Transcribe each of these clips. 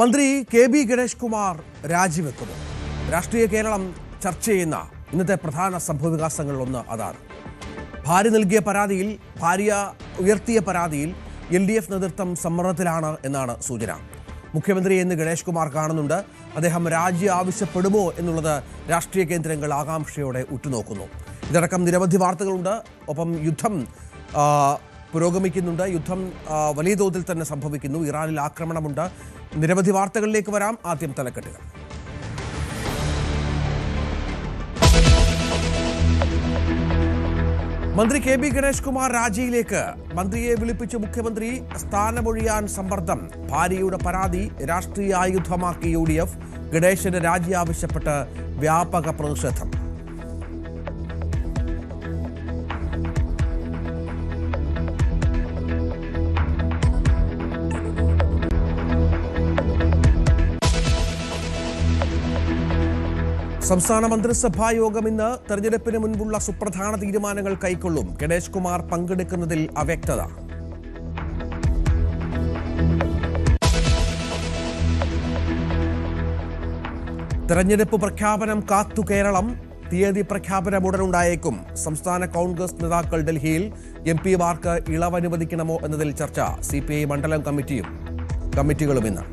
മന്ത്രി കെ.ബി. ഗണേഷ് കുമാർ രാജിവെക്കുന്നു. രാഷ്ട്രീയ കേരളം ചർച്ച ചെയ്യുന്ന ഇന്നത്തെ പ്രധാന സംഭവവികാസങ്ങളിലൊന്ന് അതാണ്. ഭാര്യ ഉയർത്തിയ പരാതിയിൽ LDF നേതൃത്വം സമ്മർദ്ദത്തിലാണ് എന്നാണ് സൂചന. മുഖ്യമന്ത്രി എന്ന് ഗണേഷ് കുമാർ കാണുന്നുണ്ട്. അദ്ദേഹം രാജി ആവശ്യപ്പെടുമോ എന്നുള്ളത് രാഷ്ട്രീയ കേന്ദ്രങ്ങൾ ആകാംക്ഷയോടെ ഉറ്റുനോക്കുന്നു. ഇതടക്കം നിരവധി വാർത്തകളുണ്ട്. ഒപ്പം യുദ്ധം പുരോഗമിക്കുന്നുണ്ട്. യുദ്ധം വലിയ തോതിൽ തന്നെ സംഭവിക്കുന്നു. ഇറാനിൽ ആക്രമണമുണ്ട്. നിരവധി വാർത്തകളിലേക്ക് വരാം. ആദ്യം തലക്കെട്ടുകൾ. മന്ത്രി കെ.ബി. ഗണേഷ് കുമാർ രാജിയിലേക്ക്. മന്ത്രിയെ വിളിപ്പിച്ച് മുഖ്യമന്ത്രി, സ്ഥാനമൊഴിയാൻ സമ്മർദ്ദം. ഭാര്യയുടെ പരാതി രാഷ്ട്രീയ ആയുധമാക്കി UDF. ഗണേശന് രാജി ആവശ്യപ്പെട്ട് വ്യാപക പ്രതിഷേധം. സംസ്ഥാന മന്ത്രിസഭാ യോഗം ഇന്ന്. തെരഞ്ഞെടുപ്പിന് മുൻപുള്ള സുപ്രധാന തീരുമാനങ്ങൾ കൈക്കൊള്ളും. ഗണേഷ് കുമാർ പങ്കെടുക്കുന്നതിൽ അവ്യക്തത. തെരഞ്ഞെടുപ്പ് പ്രഖ്യാപനം കാത്തു കേരളം. തീയതി പ്രഖ്യാപനം ഉടനുണ്ടായേക്കും. സംസ്ഥാന കോൺഗ്രസ് നേതാക്കൾ ഡൽഹിയിൽ. MP മാർക്ക് ഇളവ് അനുവദിക്കണമോ എന്നതിൽ ചർച്ച. CPI മണ്ഡലം കമ്മിറ്റികളും ഇന്ന്.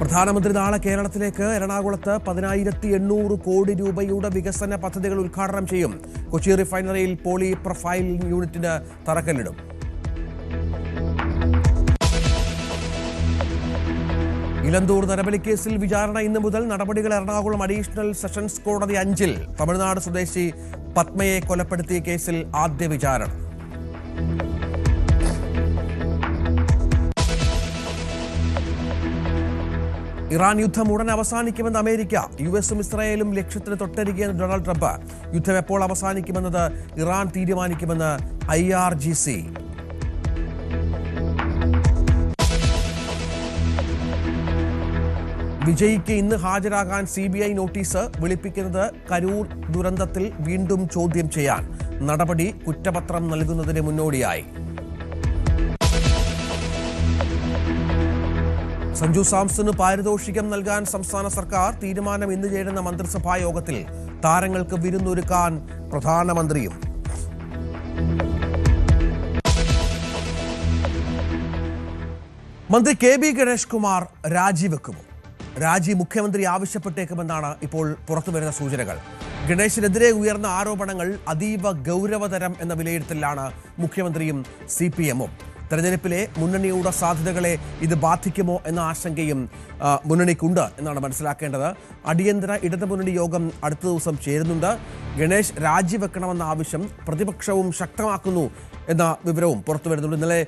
പ്രധാനമന്ത്രി നാളെ കേരളത്തിലേക്ക്. എറണാകുളത്ത് 10,800 കോടി രൂപയുടെ വികസന പദ്ധതികൾ ഉദ്ഘാടനം ചെയ്യും. കൊച്ചി റിഫൈനറിയിൽ പോളി പ്രൊഫൈൽ യൂണിറ്റിന് തറക്കല്ലിടും. ഇലന്തൂർ നരബലിക്കേസിൽ വിചാരണ ഇന്ന് മുതൽ. നടപടികൾ എറണാകുളം അഡീഷണൽ സെഷൻസ് കോടതി 5-ൽ. തമിഴ്നാട് സ്വദേശി പത്മയെ കൊലപ്പെടുത്തിയ കേസിൽ ആദ്യ വിചാരണ. ഇറാൻ യുദ്ധം ഉടൻ അവസാനിക്കുമെന്ന് അമേരിക്ക. US-ഉം ഇസ്രായേലും ലക്ഷ്യത്തിന് തൊട്ടരികെയെന്ന് ഡൊണാൾഡ് ട്രംപ്. യുദ്ധം എപ്പോൾ അവസാനിക്കുമെന്നത് ഇറാൻ തീരുമാനിക്കുമെന്ന് IRGC. വിജയ്ക്ക് ഇന്ന് ഹാജരാകാൻ CBI നോട്ടീസ്. വിളിപ്പിക്കുന്നത് കരൂർ ദുരന്തത്തിൽ വീണ്ടും ചോദ്യം ചെയ്യാൻ. നടപടി കുറ്റപത്രം നൽകുന്നതിന് മുന്നോടിയായി. സഞ്ജു സാംസണ് പാരിതോഷികം നൽകാൻ സംസ്ഥാന സർക്കാർ. തീരുമാനം ഇന്ന് ചേരുന്ന മന്ത്രിസഭാ യോഗത്തിൽ. താരങ്ങൾക്ക് വിരുന്നൊരുക്കാൻ പ്രധാനമന്ത്രിയും. മന്ത്രി കെ.ബി. ഗണേഷ് കുമാർ രാജിവെക്കുമോ? രാജി മുഖ്യമന്ത്രി ആവശ്യപ്പെട്ടേക്കുമെന്നാണ് ഇപ്പോൾ പുറത്തുവരുന്ന സൂചനകൾ. ഗണേശിനെതിരെ ഉയർന്ന ആരോപണങ്ങൾ അതീവ ഗൗരവതരം എന്ന വിലയിരുത്തലാണ് മുഖ്യമന്ത്രിയും CPM-ഉം. തെരഞ്ഞെടുപ്പിലെ മുന്നണിയുടെ സാധ്യതകളെ ഇത് ബാധിക്കുമോ എന്ന ആശങ്കയും മുന്നണിക്കുണ്ട് എന്നാണ് മനസ്സിലാക്കേണ്ടത്. അടിയന്തര ഇടതുമുന്നണി യോഗം അടുത്ത ദിവസം ചേരുന്നുണ്ട്. ഗണേഷ് രാജിവെക്കണമെന്ന ആവശ്യം പ്രതിപക്ഷവും ശക്തമാക്കുന്നു എന്ന വിവരവും പുറത്തു വരുന്നുണ്ട്. ഇന്നലെ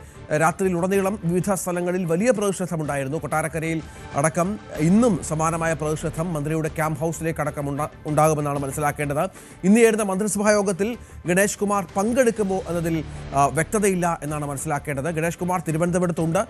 രാത്രിയിലുടനീളം വിവിധ സ്ഥലങ്ങളിൽ വലിയ പ്രതിഷേധമുണ്ടായിരുന്നു. കൊട്ടാരക്കരയിൽ അടക്കം ഇന്നും സമാനമായ പ്രതിഷേധം മന്ത്രിയുടെ ക്യാമ്പ് ഹൗസിലേക്ക് അടക്കം ഉണ്ടാകുമെന്നാണ് മനസ്സിലാക്കേണ്ടത്. ഇന്ന് ചേരുന്ന മന്ത്രിസഭാ യോഗത്തിൽ ഗണേഷ് കുമാർ പങ്കെടുക്കുമോ എന്നതിൽ വ്യക്തതയില്ല എന്നാണ് മനസ്സിലാക്കേണ്ടത്. ഗണേഷ് കുമാർ തിരുവനന്തപുരത്തുണ്ട്.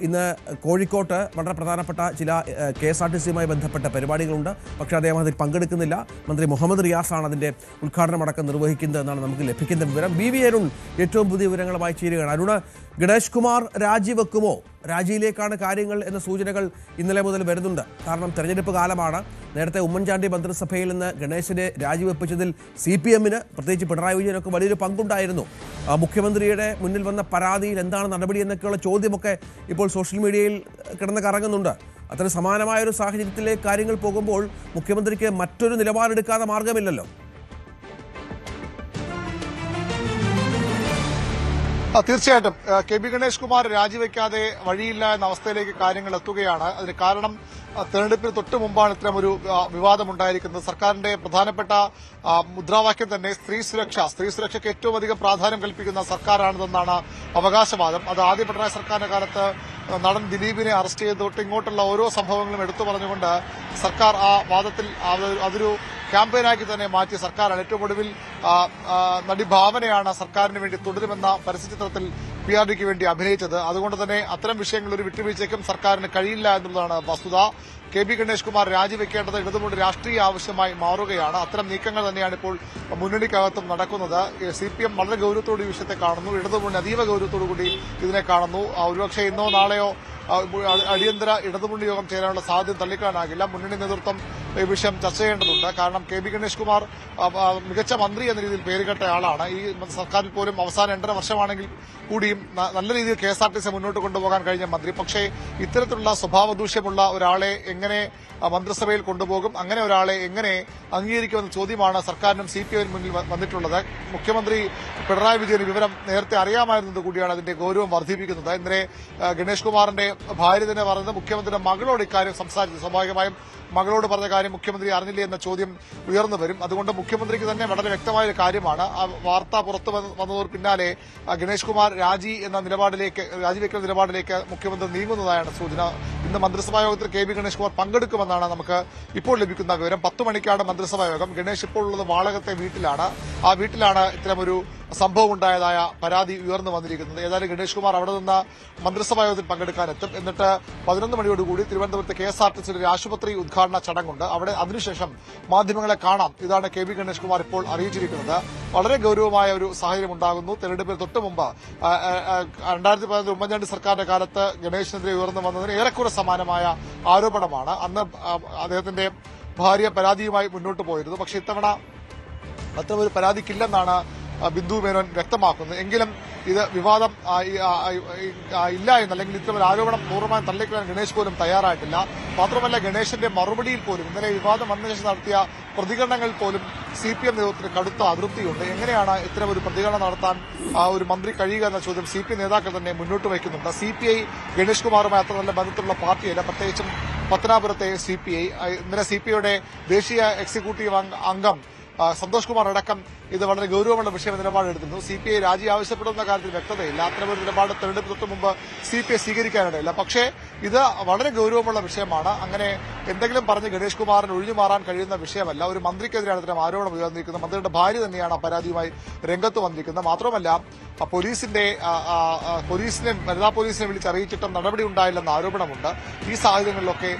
ഇന്ന് കോഴിക്കോട്ട് വളരെ പ്രധാനപ്പെട്ട ചില KSRTC-യുമായി ബന്ധപ്പെട്ട പരിപാടികളുണ്ട്. പക്ഷേ അദ്ദേഹം അതിൽ പങ്കെടുക്കുന്നില്ല. മന്ത്രി മുഹമ്മദ് റിയാസാണ് അതിൻ്റെ ഉദ്ഘാടനമടക്കം നിർവഹിക്കുന്നത് എന്നാണ് നമുക്ക് ലഭിക്കുന്ന വിവരം. BV അരുൺ ഏറ്റവും പുതിയ വിവരങ്ങളുമായി ചേരുകയാണ്. അരുണ്, ഗണേഷ് കുമാർ രാജിവെക്കുമോ? രാജിയിലേക്കാണ് കാര്യങ്ങൾ എന്ന സൂചനകൾ ഇന്നലെ മുതൽ വരുന്നുണ്ട്. കാരണം തെരഞ്ഞെടുപ്പ് കാലമാണ്. നേരത്തെ ഉമ്മൻചാണ്ടി മന്ത്രിസഭയിൽ നിന്ന് ഗണേശനെ രാജിവെപ്പിച്ചതിൽ CPM-ന്, പ്രത്യേകിച്ച് പിണറായി വിജയനൊക്കെ വലിയൊരു പങ്കുണ്ടായിരുന്നു. മുഖ്യമന്ത്രിയുടെ മുന്നിൽ വന്ന പരാതിയിൽ എന്താണ് നടപടി എന്നൊക്കെയുള്ള ചോദ്യമൊക്കെ ഇപ്പോൾ സോഷ്യൽ മീഡിയയിൽ കിടന്ന് കറങ്ങുന്നുണ്ട്. അത്ര സമാനമായൊരു സാഹചര്യത്തിലേക്ക് കാര്യങ്ങൾ പോകുമ്പോൾ മുഖ്യമന്ത്രിക്ക് മറ്റൊരു നിലപാടെടുക്കാതെ മാർഗമില്ലല്ലോ. തീർച്ചയായിട്ടും കെ.ബി. ഗണേഷ് കുമാർ രാജിവെക്കാതെ വഴിയില്ല എന്ന അവസ്ഥയിലേക്ക് കാര്യങ്ങൾ എത്തുകയാണ്. അതിന് കാരണം തെരഞ്ഞെടുപ്പിന് തൊട്ട് മുമ്പാണ് ഇത്തരമൊരു വിവാദമുണ്ടായിരിക്കുന്നത്. സർക്കാരിന്റെ പ്രധാനപ്പെട്ട മുദ്രാവാക്യം തന്നെ സ്ത്രീ സുരക്ഷയ്ക്ക് ഏറ്റവും അധികം പ്രാധാന്യം കൽപ്പിക്കുന്ന സർക്കാരാണിതെന്നാണ് അവകാശവാദം. അത് ആദ്യ പിണറായി സർക്കാരിന്റെ കാലത്ത് നടൻ ദിലീപിനെ അറസ്റ്റ് ചെയ്ത് തൊട്ട് ഇങ്ങോട്ടുള്ള ഓരോ സംഭവങ്ങളും എടുത്തു പറഞ്ഞുകൊണ്ട് സർക്കാർ ആ വാദത്തിൽ അതൊരു ക്യാമ്പയിനാക്കി തന്നെ മാറ്റിയ സർക്കാരാണ്. ഏറ്റവും ഒടുവിൽ നടി ഭാവനയാണ് സർക്കാരിന് വേണ്ടി തുടരുമെന്ന പരസ്യചിത്രത്തിൽ PRDക്ക് വേണ്ടി അഭിനയിച്ചത്. അതുകൊണ്ട് തന്നെ അത്തരം വിഷയങ്ങളിൽ ഒരു വിട്ടുവീഴ്ചയ്ക്കും സർക്കാരിന് കഴിയില്ല എന്നുള്ളതാണ് വസ്തുത. കെ.ബി. ഗണേഷ് കുമാർ രാജിവെക്കേണ്ടത് ഇടതുമുന്നണി രാഷ്ട്രീയ ആവശ്യമായി മാറുകയാണ്. അത്തരം നീക്കങ്ങൾ തന്നെയാണ് ഇപ്പോൾ മുന്നണിക്കകത്തും നടക്കുന്നത്. CPM വളരെ ഗൌരവത്തോടെ ഈ വിഷയത്തെ കാണുന്നു, ഇടതുമുന്നണി അതീവ ഗൌരവത്തോടു കൂടി ഇതിനെ കാണുന്നു. ഒരുപക്ഷെ ഇന്നോ നാളെയോ അടിയന്തര ഇടതുമുന്നണി യോഗം ചേരാനുള്ള സാധ്യത തള്ളിക്കാനാകില്ല. മുന്നണി നേതൃത്വം ഈ വിഷയം ചർച്ച ചെയ്യേണ്ടതുണ്ട്. കാരണം കെ.ബി. ഗണേഷ് കുമാർ മികച്ച മന്ത്രി എന്ന രീതിയിൽ പേരുകെട്ട ആളാണ്. ഈ സർക്കാരിൽ പോലും അവസാന 2.5 വർഷമാണെങ്കിൽ കൂടിയും നല്ല രീതിയിൽ KSRTC മുന്നോട്ട് കൊണ്ടുപോകാൻ കഴിഞ്ഞ മന്ത്രി. പക്ഷേ ഇത്തരത്തിലുള്ള സ്വഭാവദൂഷ്യമുള്ള ഒരാളെ എങ്ങനെ മന്ത്രിസഭയിൽ കൊണ്ടുപോകും, അങ്ങനെ ഒരാളെ എങ്ങനെ അംഗീകരിക്കുമെന്ന ചോദ്യമാണ് സർക്കാരിനും CPIന് മുന്നിൽ വന്നിട്ടുള്ളത്. മുഖ്യമന്ത്രി പിണറായി വിജയന് വിവരം നേരത്തെ അറിയാമായിരുന്നത് കൂടിയാണ് അതിന്റെ ഗൌരവം വർദ്ധിപ്പിക്കുന്നത്. ഇന്നലെ ഗണേഷ് കുമാറിന്റെ ഭാര്യ തന്നെ പറഞ്ഞത് മുഖ്യമന്ത്രിയുടെ മകളോട് ഇക്കാര്യം സംസാരിച്ചു. സ്വാഭാവികമായും മകളോട് പറഞ്ഞ കാര്യം മുഖ്യമന്ത്രി അറിഞ്ഞില്ലേ എന്ന ചോദ്യം ഉയർന്നു വരും. അതുകൊണ്ട് മുഖ്യമന്ത്രിക്ക് തന്നെ വളരെ വ്യക്തമായ ഒരു കാര്യമാണ്. ആ വാർത്ത പുറത്തു വന്നതോട് പിന്നാലെ ഗണേഷ് കുമാർ രാജിവെക്കുന്ന നിലപാടിലേക്ക് മുഖ്യമന്ത്രി നീങ്ങുന്നതായാണ് സൂചന. ഇന്ന് മന്ത്രിസഭാ യോഗത്തിൽ കെ.ബി. ഗണേഷ് കുമാർ പങ്കെടുക്കുമെന്നാണ് നമുക്ക് ഇപ്പോൾ ലഭിക്കുന്ന വിവരം. 10 മണിക്കാണ് മന്ത്രിസഭാ യോഗം. ഗണേഷ് ഇപ്പോൾ ഉള്ളത് വാളകത്തെ വീട്ടിലാണ്. ആ വീട്ടിലാണ് ഇത്തരമൊരു സംഭവം ഉണ്ടായതായ പരാതി ഉയർന്നു വന്നിരിക്കുന്നത്. ഏതായാലും ഗണേഷ് കുമാർ അവിടെ നിന്ന് മന്ത്രിസഭാ യോഗത്തിൽ പങ്കെടുക്കാനെത്തും. എന്നിട്ട് 11 മണിയോടുകൂടി തിരുവനന്തപുരത്ത് KSRTCയുടെ ഒരു ആശുപത്രി ഉദ്ഘാടന ചടങ്ങുണ്ട്. അവിടെ അതിനുശേഷം മാധ്യമങ്ങളെ കാണാം. ഇതാണ് കെ.ബി. ഗണേഷ് കുമാർ ഇപ്പോൾ അറിയിച്ചിരിക്കുന്നത്. വളരെ ഗൌരവമായ ഒരു സാഹചര്യം ഉണ്ടാകുന്നു. തെരഞ്ഞെടുപ്പിന് തൊട്ട് മുമ്പ് 2015 ഉമ്മൻചാണ്ടി സർക്കാരിന്റെ കാലത്ത് ഗണേഷിനെതിരെ ഉയർന്നു വന്നതിന് ഏറെക്കുറെ സമാനമായ ആരോപണമാണ്. അന്ന് അദ്ദേഹത്തിന്റെ ഭാര്യ പരാതിയുമായി മുന്നോട്ട് പോയിരുന്നു. പക്ഷേ ഇത്തവണ അത്തരമൊരു പരാതിക്കില്ലെന്നാണ് ബിന്ദു മേനോൻ വ്യക്തമാക്കുന്നത്. എങ്കിലും ഇത് വിവാദം ഇല്ല എന്നല്ലെങ്കിൽ ഇത്തരം ഒരു ആരോപണം പൂർണ്ണമായും തള്ളിക്കളയാൻ ഗണേഷ് പോലും തയ്യാറായിട്ടില്ല. മാത്രമല്ല ഗണേഷിന്റെ മറുപടിയിൽ പോലും ഇന്നലെ വിവാദം വന്ന ശേഷം നടത്തിയ പ്രതികരണങ്ങളിൽ പോലും CPM നേതൃത്വത്തിന് കടുത്ത അതൃപ്തിയുണ്ട്. എങ്ങനെയാണ് ഇത്തരം ഒരു പ്രതികരണം നടത്താൻ ഒരു മന്ത്രി കഴിയുക എന്ന ചോദ്യം CPM നേതാക്കൾ തന്നെ മുന്നോട്ട് വയ്ക്കുന്നുണ്ട്. CPI ഗണേഷ് കുമാറുമായി അത്ര നല്ല ബന്ധത്തിലുള്ള പാർട്ടിയല്ല, പ്രത്യേകിച്ചും പത്തനാപുരത്തെ CPI. ഇന്നലെ CPIയുടെ ദേശീയ എക്സിക്യൂട്ടീവ് അംഗം സന്തോഷ് കുമാർ അടക്കം ഇത് വളരെ ഗൌരവമുള്ള വിഷയം നിലപാടെടുത്തിരുന്നു. CPI രാജി ആവശ്യപ്പെടുന്ന കാര്യത്തിൽ വ്യക്തതയില്ല. അത്തരമൊരു നിലപാട് തെരഞ്ഞെടുപ്പ് തൊട്ട് മുമ്പ് CPI സ്വീകരിക്കാനിടയില്ല. പക്ഷേ ഇത് വളരെ ഗൌരവമുള്ള വിഷയമാണ്. അങ്ങനെ എന്തെങ്കിലും പറഞ്ഞ് ഗണേഷ് കുമാറിന് ഒഴിഞ്ഞു മാറാൻ കഴിയുന്ന വിഷയമല്ല. ഒരു മന്ത്രിക്കെതിരെയാണ് ഇത്തരം ആരോപണം ഉയർന്നിരിക്കുന്നത്. മന്ത്രിയുടെ ഭാര്യ തന്നെയാണ് പരാതിയുമായി രംഗത്ത് വന്നിരിക്കുന്നത്. മാത്രമല്ല വനിതാ പോലീസിനെ വിളിച്ചറിയിച്ചിട്ടും നടപടി ഉണ്ടായില്ലെന്ന ആരോപണമുണ്ട്. ഈ സാഹചര്യങ്ങളിലൊക്കെ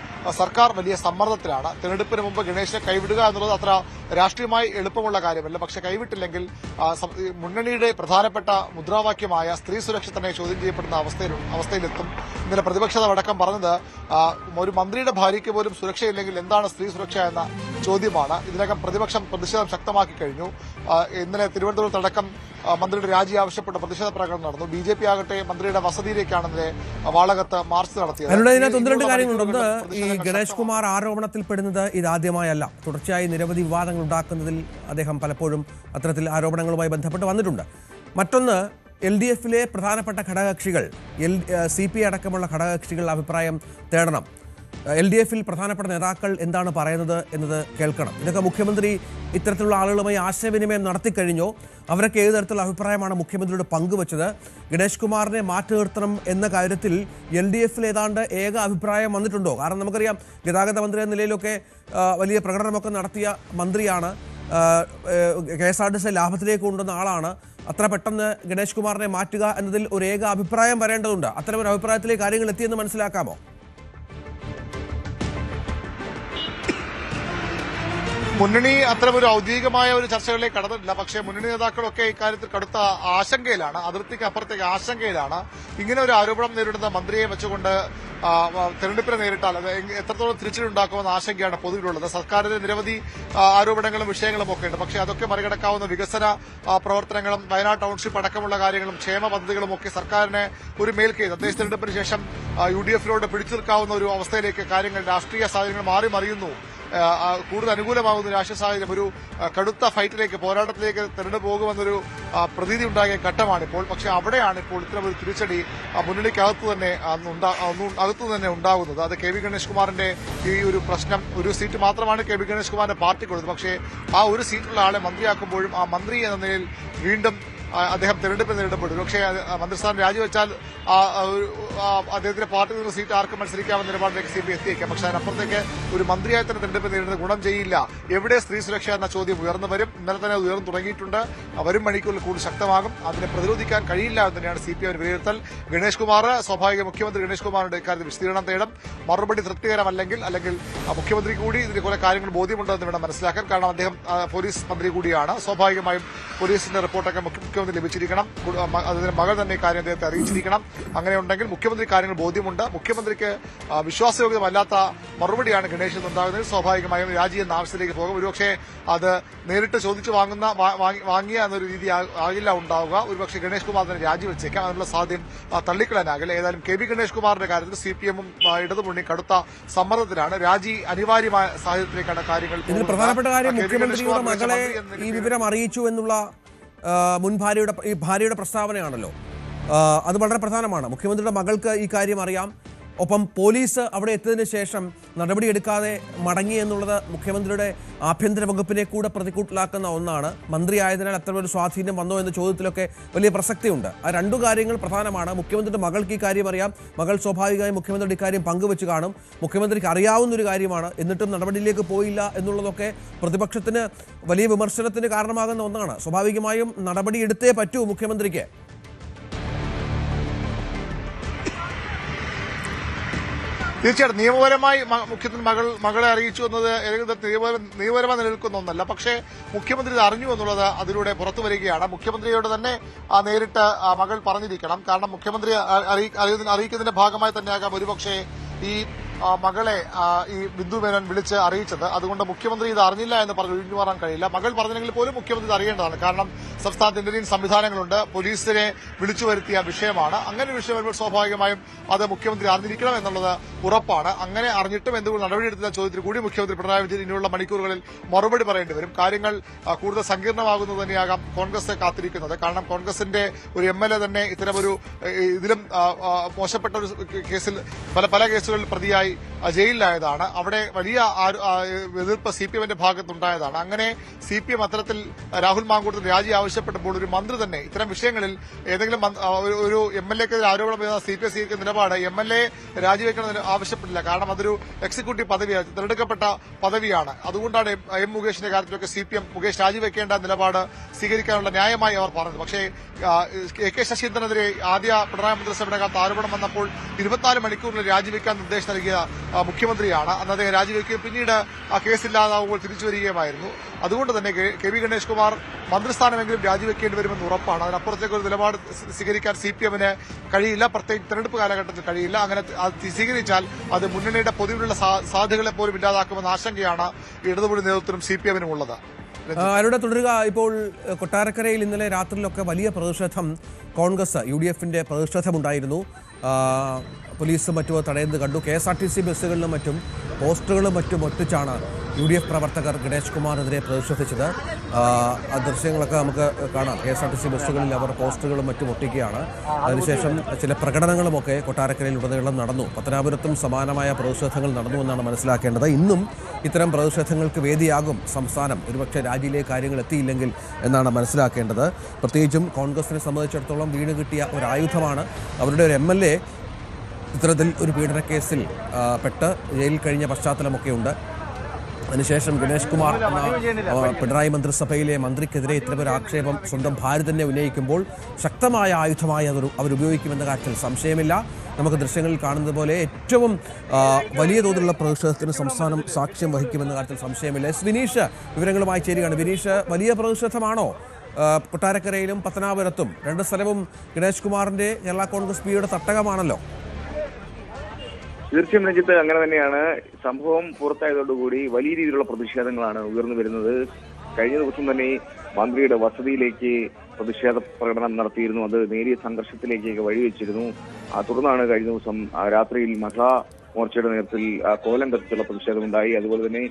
സർക്കാർ വലിയ സമ്മർദ്ദത്തിലാണ്. തെരഞ്ഞെടുപ്പിന് മുമ്പ് ഗണേഷിനെ കൈവിടുക എന്നുള്ളത് അത്ര രാഷ്ട്രീയമായി എളുപ്പമുള്ള കാര്യമല്ല. പക്ഷേ കൈവിട്ടില്ലെങ്കിൽ മുന്നണിയുടെ പ്രധാനപ്പെട്ട മുദ്രാവാക്യമായ സ്ത്രീ സുരക്ഷ തന്നെ ചോദ്യം ചെയ്യപ്പെടുന്ന അവസ്ഥയിലെത്തും. ഇന്നലെ പ്രതിപക്ഷത അടക്കം പറഞ്ഞത് ഒരു മന്ത്രിയുടെ ഭാര്യയ്ക്ക് പോലും സുരക്ഷയില്ലെങ്കിൽ എന്താണ് സ്ത്രീ സുരക്ഷ എന്ന ചോദ്യമാണ്. ഇതിനകം പ്രതിപക്ഷം പ്രതിഷേധം ശക്തമാക്കി കഴിഞ്ഞു. ഇന്നലെ തിരുവനന്തപുരത്തടക്കം മന്ത്രിയുടെ രാജി ആവശ്യപ്പെട്ട പ്രതിഷേധ പ്രകടനം നടന്നു. BJP ആകട്ടെ മന്ത്രിയുടെ വസതിയിലേക്കാണ് ഇന്നലെ വാളകത്ത് മാർച്ച് നടത്തിയത്. ഇതിനകത്ത് 1-2 കാര്യങ്ങളുണ്ട്. ഈ ഗണേഷ് കുമാർ ആരോപണത്തിൽപ്പെടുന്നത് ഇതാദ്യമായല്ല. തുടർച്ചയായി നിരവധി വിവാദങ്ങൾ ഉണ്ടാക്കുന്നതിൽ അദ്ദേഹം പലപ്പോഴും അത്തരത്തിൽ ആരോപണങ്ങളുമായി ബന്ധപ്പെട്ട് വന്നിട്ടുണ്ട്. മറ്റൊന്ന്, LDFിലെ പ്രധാനപ്പെട്ട ഘടകകക്ഷികൾ CPI അടക്കമുള്ള ഘടകകക്ഷികൾ അഭിപ്രായം തേടണം. LDFിൽ പ്രധാനപ്പെട്ട നേതാക്കൾ എന്താണ് പറയുന്നത് എന്നത് കേൾക്കണം. ഇതൊക്കെ മുഖ്യമന്ത്രി ഇത്തരത്തിലുള്ള ആളുകളുമായി ആശയവിനിമയം നടത്തിക്കഴിഞ്ഞോ? അവരൊക്കെ ഏത് തരത്തിലുള്ള അഭിപ്രായമാണ് മുഖ്യമന്ത്രിയോട് പങ്കുവച്ചത്? ഗണേഷ് കുമാറിനെ മാറ്റി നിർത്തണം എന്ന കാര്യത്തിൽ LDFിൽ ഏതാണ്ട് ഏക അഭിപ്രായം വന്നിട്ടുണ്ടോ? കാരണം നമുക്കറിയാം, ഗതാഗത മന്ത്രി എന്ന നിലയിലൊക്കെ വലിയ പ്രകടനമൊക്കെ നടത്തിയ മന്ത്രിയാണ്. KSRTC ലാഭത്തിലേക്ക് കൊണ്ടുവന്ന ആളാണ്. അത്ര പെട്ടെന്ന് ഗണേഷ് കുമാറിനെ മാറ്റുക എന്നതിൽ ഒരു ഏക അഭിപ്രായം വരേണ്ടതുണ്ട്. അത്തരമൊരു അഭിപ്രായത്തിലേക്ക് കാര്യങ്ങൾ എത്തിയെന്ന് മനസ്സിലാക്കാമോ? മുന്നണി അത്തരമൊരു ഔദ്യോഗികമായ ഒരു ചർച്ചകളിലേക്ക് കടന്നിട്ടില്ല. പക്ഷേ മുന്നണി നേതാക്കളൊക്കെ ഇക്കാര്യത്തിൽ കടുത്ത ആശങ്കയിലാണ്, അതിർത്തിക്ക് അപ്പുറത്തേക്ക് ആശങ്കയിലാണ്. ഇങ്ങനെ ഒരു ആരോപണം നേരിടുന്ന മന്ത്രിയെ വെച്ചുകൊണ്ട് തെരഞ്ഞെടുപ്പിനെ നേരിട്ടാൽ അത് എത്രത്തോളം തിരിച്ചടിയുണ്ടാക്കുമെന്ന ആശങ്കയാണ് പൊതുവിലുള്ളത്. സർക്കാരിന്റെ നിരവധി ആരോപണങ്ങളും വിഷയങ്ങളും ഒക്കെ ഉണ്ട്. പക്ഷേ അതൊക്കെ മറികടക്കാവുന്ന വികസന പ്രവർത്തനങ്ങളും വയനാട് ടൌൺഷിപ്പ് അടക്കമുള്ള കാര്യങ്ങളും ക്ഷേമ പദ്ധതികളും ഒക്കെ സർക്കാരിന് ഒരു മേൽക്കൈ തദ്ദേശ തെരഞ്ഞെടുപ്പിന് ശേഷം UDFിനോട് പിടിച്ചു നിൽക്കാവുന്ന ഒരു അവസ്ഥയിലേക്ക് കാര്യങ്ങൾ, രാഷ്ട്രീയ സാഹചര്യങ്ങൾ മാറി മറിയുന്നു. കൂടുതൽ അനുകൂലമാകുന്ന രാഷ്ട്രീയ സാഹചര്യം ഒരു കടുത്ത ഫൈറ്റിലേക്ക്, പോരാട്ടത്തിലേക്ക് തെരഞ്ഞെടുപ്പ് പോകുമെന്നൊരു പ്രതീതി ഉണ്ടാകിയ ഘട്ടമാണിപ്പോൾ. പക്ഷേ അവിടെയാണ് ഇപ്പോൾ ഇത്തരമൊരു തിരിച്ചടി മുന്നണിക്കകത്തു തന്നെ ഉണ്ടാകുന്നത്. അത് കെ.ബി. ഗണേഷ് കുമാറിന്റെ ഈ ഒരു പ്രശ്നം, ഒരു സീറ്റ് മാത്രമാണ് കെ.ബി. ഗണേഷ് കുമാറിന്റെ പാർട്ടി കൊടുത്തത്. പക്ഷേ ആ ഒരു സീറ്റുള്ള ആളെ മന്ത്രിയാക്കുമ്പോഴും ആ മന്ത്രി എന്ന നിലയിൽ വീണ്ടും അദ്ദേഹം തെരഞ്ഞെടുപ്പിൽ നേരിടപ്പെടും. പക്ഷേ മന്ത്രിസ്ഥാനം രാജിവെച്ചാൽ അദ്ദേഹത്തിന്റെ പാർട്ടിയിൽ നിന്ന് സീറ്റ് ആർക്കും മത്സരിക്കാമെന്ന നിലപാടിലേക്ക് CPI എത്തിയേക്കാം. പക്ഷേ അതിനപ്പുറത്തേക്ക് ഒരു മന്ത്രിയായി തന്നെ തെരഞ്ഞെടുപ്പ് നേരിടുന്നത് ഗുണം ചെയ്യില്ല. എവിടെ സ്ത്രീ സുരക്ഷ എന്ന ചോദ്യം ഉയർന്നു വരും. ഇന്നലെ തന്നെ അത് ഉയർന്നു തുടങ്ങിയിട്ടുണ്ട്. വരും മണിക്കൂറിൽ കൂടുതൽ ശക്തമാകും. അതിനെ പ്രതിരോധിക്കാൻ കഴിയില്ല എന്ന് തന്നെയാണ് CPI വിലയിരുത്തൽ. ഗണേഷ് കുമാർ സ്വാഭാവിക മുഖ്യമന്ത്രി ഗണേഷ് കുമാറിന്റെ ഇക്കാര്യത്തിൽ വിശദീകരണം തേടും. മറുപടി തൃപ്തികരമല്ലെങ്കിൽ മുഖ്യമന്ത്രി കൂടി ഇതിന് കുറെ കാര്യങ്ങൾ ബോധ്യമുണ്ടെന്ന് വേണം മനസ്സിലാക്കാൻ. കാരണം അദ്ദേഹം പോലീസ് മന്ത്രി കൂടിയാണ്. സ്വാഭാവികമായും പോലീസിന്റെ റിപ്പോർട്ടൊക്കെ മുഖ്യമന്ത്രി ലഭിച്ചിരിക്കണം. അതിന് മകൾ തന്നെ ഇക്കാര്യം അദ്ദേഹത്തെ അറിയിച്ചിരിക്കണം. അങ്ങനെയുണ്ടെങ്കിൽ മുഖ്യമന്ത്രി കാര്യങ്ങൾ ബോധ്യമുണ്ട്. മുഖ്യമന്ത്രിക്ക് വിശ്വാസയോഗ്യമല്ലാത്ത മറുപടിയാണ് ഗണേഷിൽ നിന്നുണ്ടാകുന്നത്. സ്വാഭാവികമായും രാജി എന്ന ആവശ്യത്തിലേക്ക് പോകും. ഒരുപക്ഷെ അത് നേരിട്ട് ചോദിച്ചു വാങ്ങിയ എന്നൊരു രീതി ആകില്ല ഉണ്ടാവുക. ഒരുപക്ഷെ ഗണേഷ് കുമാർ തന്നെ രാജിവെച്ചേക്കാം. അതിനുള്ള സാധ്യം തള്ളിക്കളയാനാകില്ല. ഏതായാലും KB ഗണേഷ് കുമാറിന്റെ കാര്യത്തിൽ CPM-ഉം ഇടതുമുന്നണി കടുത്ത സമ്മർദ്ദത്തിലാണ്. രാജി അനിവാര്യമായ സാഹചര്യത്തിലേക്കാണ് കാര്യങ്ങൾ. ഇതിൽ പ്രധാനപ്പെട്ട കാര്യം മുഖ്യമന്ത്രിയുടെ മകളെ ഈ വിവരം അറിയിച്ചു എന്നുള്ള മുൻ ഭാര്യയുടെ പ്രസ്താവനയാണല്ലോ. അത് വളരെ പ്രധാനമാണ്. മുഖ്യമന്ത്രിയുടെ മകൾക്ക് ഈ കാര്യം അറിയാം. ഒപ്പം പോലീസ് അവിടെ എത്തിയതിനു ശേഷം നടപടിയെടുക്കാതെ മടങ്ങി എന്നുള്ളത് മുഖ്യമന്ത്രിയുടെ ആഭ്യന്തര വകുപ്പിനെ കൂടെ പ്രതികൂട്ടിലാക്കുന്ന ഒന്നാണ്. മന്ത്രിയായതിനാൽ അത്ര ഒരു സ്വാധീനം വന്നോ എന്ന ചോദ്യത്തിലൊക്കെ വലിയ പ്രസക്തിയുണ്ട്. ആ രണ്ടു കാര്യങ്ങൾ പ്രധാനമാണ്. മുഖ്യമന്ത്രിയുടെ മകൾക്ക് ഈ കാര്യം അറിയാം. മകൾ സ്വാഭാവികമായും മുഖ്യമന്ത്രിയുടെ ഇക്കാര്യം പങ്കുവെച്ച് കാണും. മുഖ്യമന്ത്രിക്ക് അറിയാവുന്ന ഒരു കാര്യമാണ്. എന്നിട്ടും നടപടിയിലേക്ക് പോയില്ല എന്നുള്ളതൊക്കെ പ്രതിപക്ഷത്തിന് വലിയ വിമർശനത്തിന് കാരണമാകുന്ന ഒന്നാണ്. സ്വാഭാവികമായും നടപടിയെടുത്തേ പറ്റൂ മുഖ്യമന്ത്രിക്ക്. തീർച്ചയായിട്ടും നിയമപരമായി മുഖ്യമന്ത്രി മകളെ അറിയിച്ചു എന്നത് നിയമപരമായി നിലനിൽക്കുന്ന ഒന്നല്ല. പക്ഷേ മുഖ്യമന്ത്രി ഇത് അറിഞ്ഞു എന്നുള്ളത് അതിലൂടെ പുറത്തു വരികയാണ്. മുഖ്യമന്ത്രിയോട് തന്നെ നേരിട്ട് മകൾ പറഞ്ഞിരിക്കണം. കാരണം മുഖ്യമന്ത്രി അറിയിക്കുന്നതിന്റെ ഭാഗമായി തന്നെയാകാം ഒരുപക്ഷെ ഈ മകളെ ഈ ബിന്ദു മേനോൻ വിളിച്ച് അറിയിച്ചത്. അതുകൊണ്ട് മുഖ്യമന്ത്രി ഇത് അറിഞ്ഞില്ല എന്ന് പറഞ്ഞ് ഒഴിഞ്ഞു മാറാൻ കഴിയില്ല. മകൾ പറഞ്ഞെങ്കിൽ പോലും മുഖ്യമന്ത്രി ഇത് അറിയേണ്ടതാണ്. കാരണം സംസ്ഥാനത്ത് ഇന്റലിജൻസ് സംവിധാനങ്ങളുണ്ട്. പോലീസിനെ വിളിച്ചു വരുത്തിയ വിഷയമാണ്. അങ്ങനെ ഒരു വിഷയം വരുമ്പോൾ സ്വാഭാവികമായും അത് മുഖ്യമന്ത്രി അറിഞ്ഞിരിക്കണം എന്നുള്ളത് ഉറപ്പാണ്. അങ്ങനെ അറിഞ്ഞിട്ടും എന്തുകൊണ്ട് നടപടിയെടുത്ത ചോദ്യത്തിൽ കൂടി മുഖ്യമന്ത്രി പിണറായി വിജയൻ ഇനിയുള്ള മണിക്കൂറുകളിൽ മറുപടി പറയേണ്ടി വരും. കാര്യങ്ങൾ കൂടുതൽ സങ്കീർണമാകുന്നത് തന്നെയാകാം കോൺഗ്രസ് കാത്തിരിക്കുന്നത്. കാരണം കോൺഗ്രസിന്റെ ഒരു MLA തന്നെ ഇത്തരമൊരു ഇതിലും മോശപ്പെട്ട ഒരു കേസിൽ പല കേസുകളിൽ പ്രതിയായി ജയിലിലായതാണ്. അവിടെ വലിയ എതിർപ്പ് CPM-ന്റെ ഭാഗത്തുണ്ടായതാണ്. അങ്ങനെ CPM അത്തരത്തിൽ രാഹുൽ മാങ്കൂട്ടത്തിൽ രാജി ആവശ്യപ്പെട്ടപ്പോൾ ഒരു മന്ത്രി തന്നെ ഇത്തരം വിഷയങ്ങളിൽ ഏതെങ്കിലും ഒരു MLA-ക്കെതിരെ ആരോപണം വരുന്ന CPI സ്വീകരിക്കുന്ന നിലപാട് MLA രാജിവെക്കണമെന്ന് ആവശ്യപ്പെട്ടില്ല. കാരണം അതൊരു എക്സിക്യൂട്ടീവ് പദവിയാണ്, തിരഞ്ഞെടുക്കപ്പെട്ട പദവിയാണ്. അതുകൊണ്ടാണ് M മുകേഷിന്റെ കാര്യത്തിലൊക്കെ CPM മുകേഷ് രാജിവെക്കേണ്ട നിലപാട് സ്വീകരിക്കാനുള്ള ന്യായമായി അവർ പറഞ്ഞത്. പക്ഷേ AK ശശീന്ദ്രനെതിരെ ആദ്യ പിണറായി മന്ത്രിസഭയുടെ കാലത്ത് ആരോപണം വന്നപ്പോൾ 24 മണിക്കൂറിൽ രാജിവെക്കാൻ നിർദ്ദേശം നൽകിയ മുഖ്യമന്ത്രിയാണ്. അന്ന് അദ്ദേഹം രാജിവെക്കുകയും പിന്നീട് ആ കേസില്ലാതാവുമ്പോൾ തിരിച്ചു വരികയുമായിരുന്നു. അതുകൊണ്ട് തന്നെ KB ഗണേഷ് കുമാർ മന്ത്രിസ്ഥാനമെങ്കിലും രാജിവെക്കേണ്ടി വരുമെന്ന് ഉറപ്പാണ്. അതിനപ്പുറത്തേക്ക് ഒരു നിലപാട് സ്വീകരിക്കാൻ CPM-ന് കഴിയില്ല. പ്രത്യേകിച്ച് തെരഞ്ഞെടുപ്പ് കാലഘട്ടത്തിൽ കഴിയില്ല. അങ്ങനെ സ്വീകരിച്ചാൽ അത് മുന്നണിയുടെ പൊതുവിലുള്ള സാധ്യതകളെ പോലും ഇല്ലാതാക്കുമെന്ന ആശങ്കയാണ് ഇടതുമുന്നണി നേതൃത്വത്തിനും CPM-നും ഉള്ളത്. അവരുടെ തുടരുക. ഇപ്പോൾ കൊട്ടാരക്കരയിൽ ഇന്നലെ രാത്രിയിലൊക്കെ വലിയ പ്രതിഷേധം കോൺഗ്രസ് UDF-ന്റെ പ്രതിഷേധമുണ്ടായിരുന്നു. പോലീസും മറ്റും തടയുന്നത് കണ്ടു. KSRTC ബസ്സുകളിലും മറ്റും പോസ്റ്ററുകളും മറ്റും ഒട്ടിച്ചാണ് UDF പ്രവർത്തകർ ഗണേഷ് കുമാറിനെതിരെ പ്രതിഷേധിച്ചത്. ആ ദൃശ്യങ്ങളൊക്കെ നമുക്ക് കാണാം. KSRTC ബസ്സുകളിൽ അവർ പോസ്റ്ററുകളും മറ്റും ഒട്ടിക്കുകയാണ്. അതിനുശേഷം ചില പ്രകടനങ്ങളുമൊക്കെ കൊട്ടാരക്കരയിൽ ഉടനീളം നടന്നു. പത്തനാപുരത്തും സമാനമായ പ്രതിഷേധങ്ങൾ നടന്നുവെന്നാണ് മനസ്സിലാക്കേണ്ടത്. ഇന്നും ഇത്തരം പ്രതിഷേധങ്ങൾക്ക് വേദിയാകും സംസ്ഥാനം. ഒരുപക്ഷെ രാജിയിലേക്ക് കാര്യങ്ങൾ എത്തിയില്ലെങ്കിൽ എന്നാണ് മനസ്സിലാക്കേണ്ടത്. പ്രത്യേകിച്ചും കോൺഗ്രസിനെ സംബന്ധിച്ചിടത്തോളം വീണ് കിട്ടിയ ഒരു ആയുധമാണ്. അവരുടെ ഒരു MLA ഇത്തരത്തിൽ ഒരു പീഡനക്കേസിൽ പെട്ട് ജയിലിൽ കഴിഞ്ഞ പശ്ചാത്തലമൊക്കെയുണ്ട്. അതിനുശേഷം ഗണേഷ് കുമാർ എന്ന പിണറായി മന്ത്രിസഭയിലെ മന്ത്രിക്കെതിരെ ഇത്തരമൊരു ആക്ഷേപം സ്വന്തം ഭാര്യ തന്നെ ഉന്നയിക്കുമ്പോൾ ശക്തമായ ആയുധമായി അവരുപയോഗിക്കുമെന്ന കാര്യത്തിൽ സംശയമില്ല. നമുക്ക് ദൃശ്യങ്ങളിൽ കാണുന്നത് പോലെ ഏറ്റവും വലിയ തോതിലുള്ള പ്രതിഷേധത്തിന് സംസ്ഥാനം സാക്ഷ്യം വഹിക്കുമെന്ന കാര്യത്തിൽ സംശയമില്ല. വിനീഷ് വിവരങ്ങളുമായി ചേരുകയാണ്. വിനീഷ്, വലിയ പ്രതിഷേധമാണോ കൊട്ടാരക്കരയിലും പത്തനാപുരത്തും? രണ്ട് സ്ഥലവും ഗണേഷ് കുമാറിന്റെ കേരള കോൺഗ്രസ് പിയുടെ തട്ടകമാണല്ലോ. തീർച്ചയായും രഞ്ജിത്ത്, അങ്ങനെ തന്നെയാണ്. സംഭവം പുറത്തായതോടുകൂടി വലിയ രീതിയിലുള്ള പ്രതിഷേധങ്ങളാണ് ഉയർന്നു വരുന്നത്. കഴിഞ്ഞ ദിവസം തന്നെ മന്ത്രിയുടെ വസതിയിലേക്ക് പ്രതിഷേധ പ്രകടനം നടത്തിയിരുന്നു. അത് നേരിയ സംഘർഷത്തിലേക്കൊക്കെ വഴിവെച്ചിരുന്നു. തുടർന്നാണ് കഴിഞ്ഞ ദിവസം രാത്രിയിൽ മഹിളാ മോർച്ചയുടെ നേതൃത്വത്തിൽ കോലം കത്തിച്ചുള്ള പ്രതിഷേധമുണ്ടായി. അതുപോലെ തന്നെ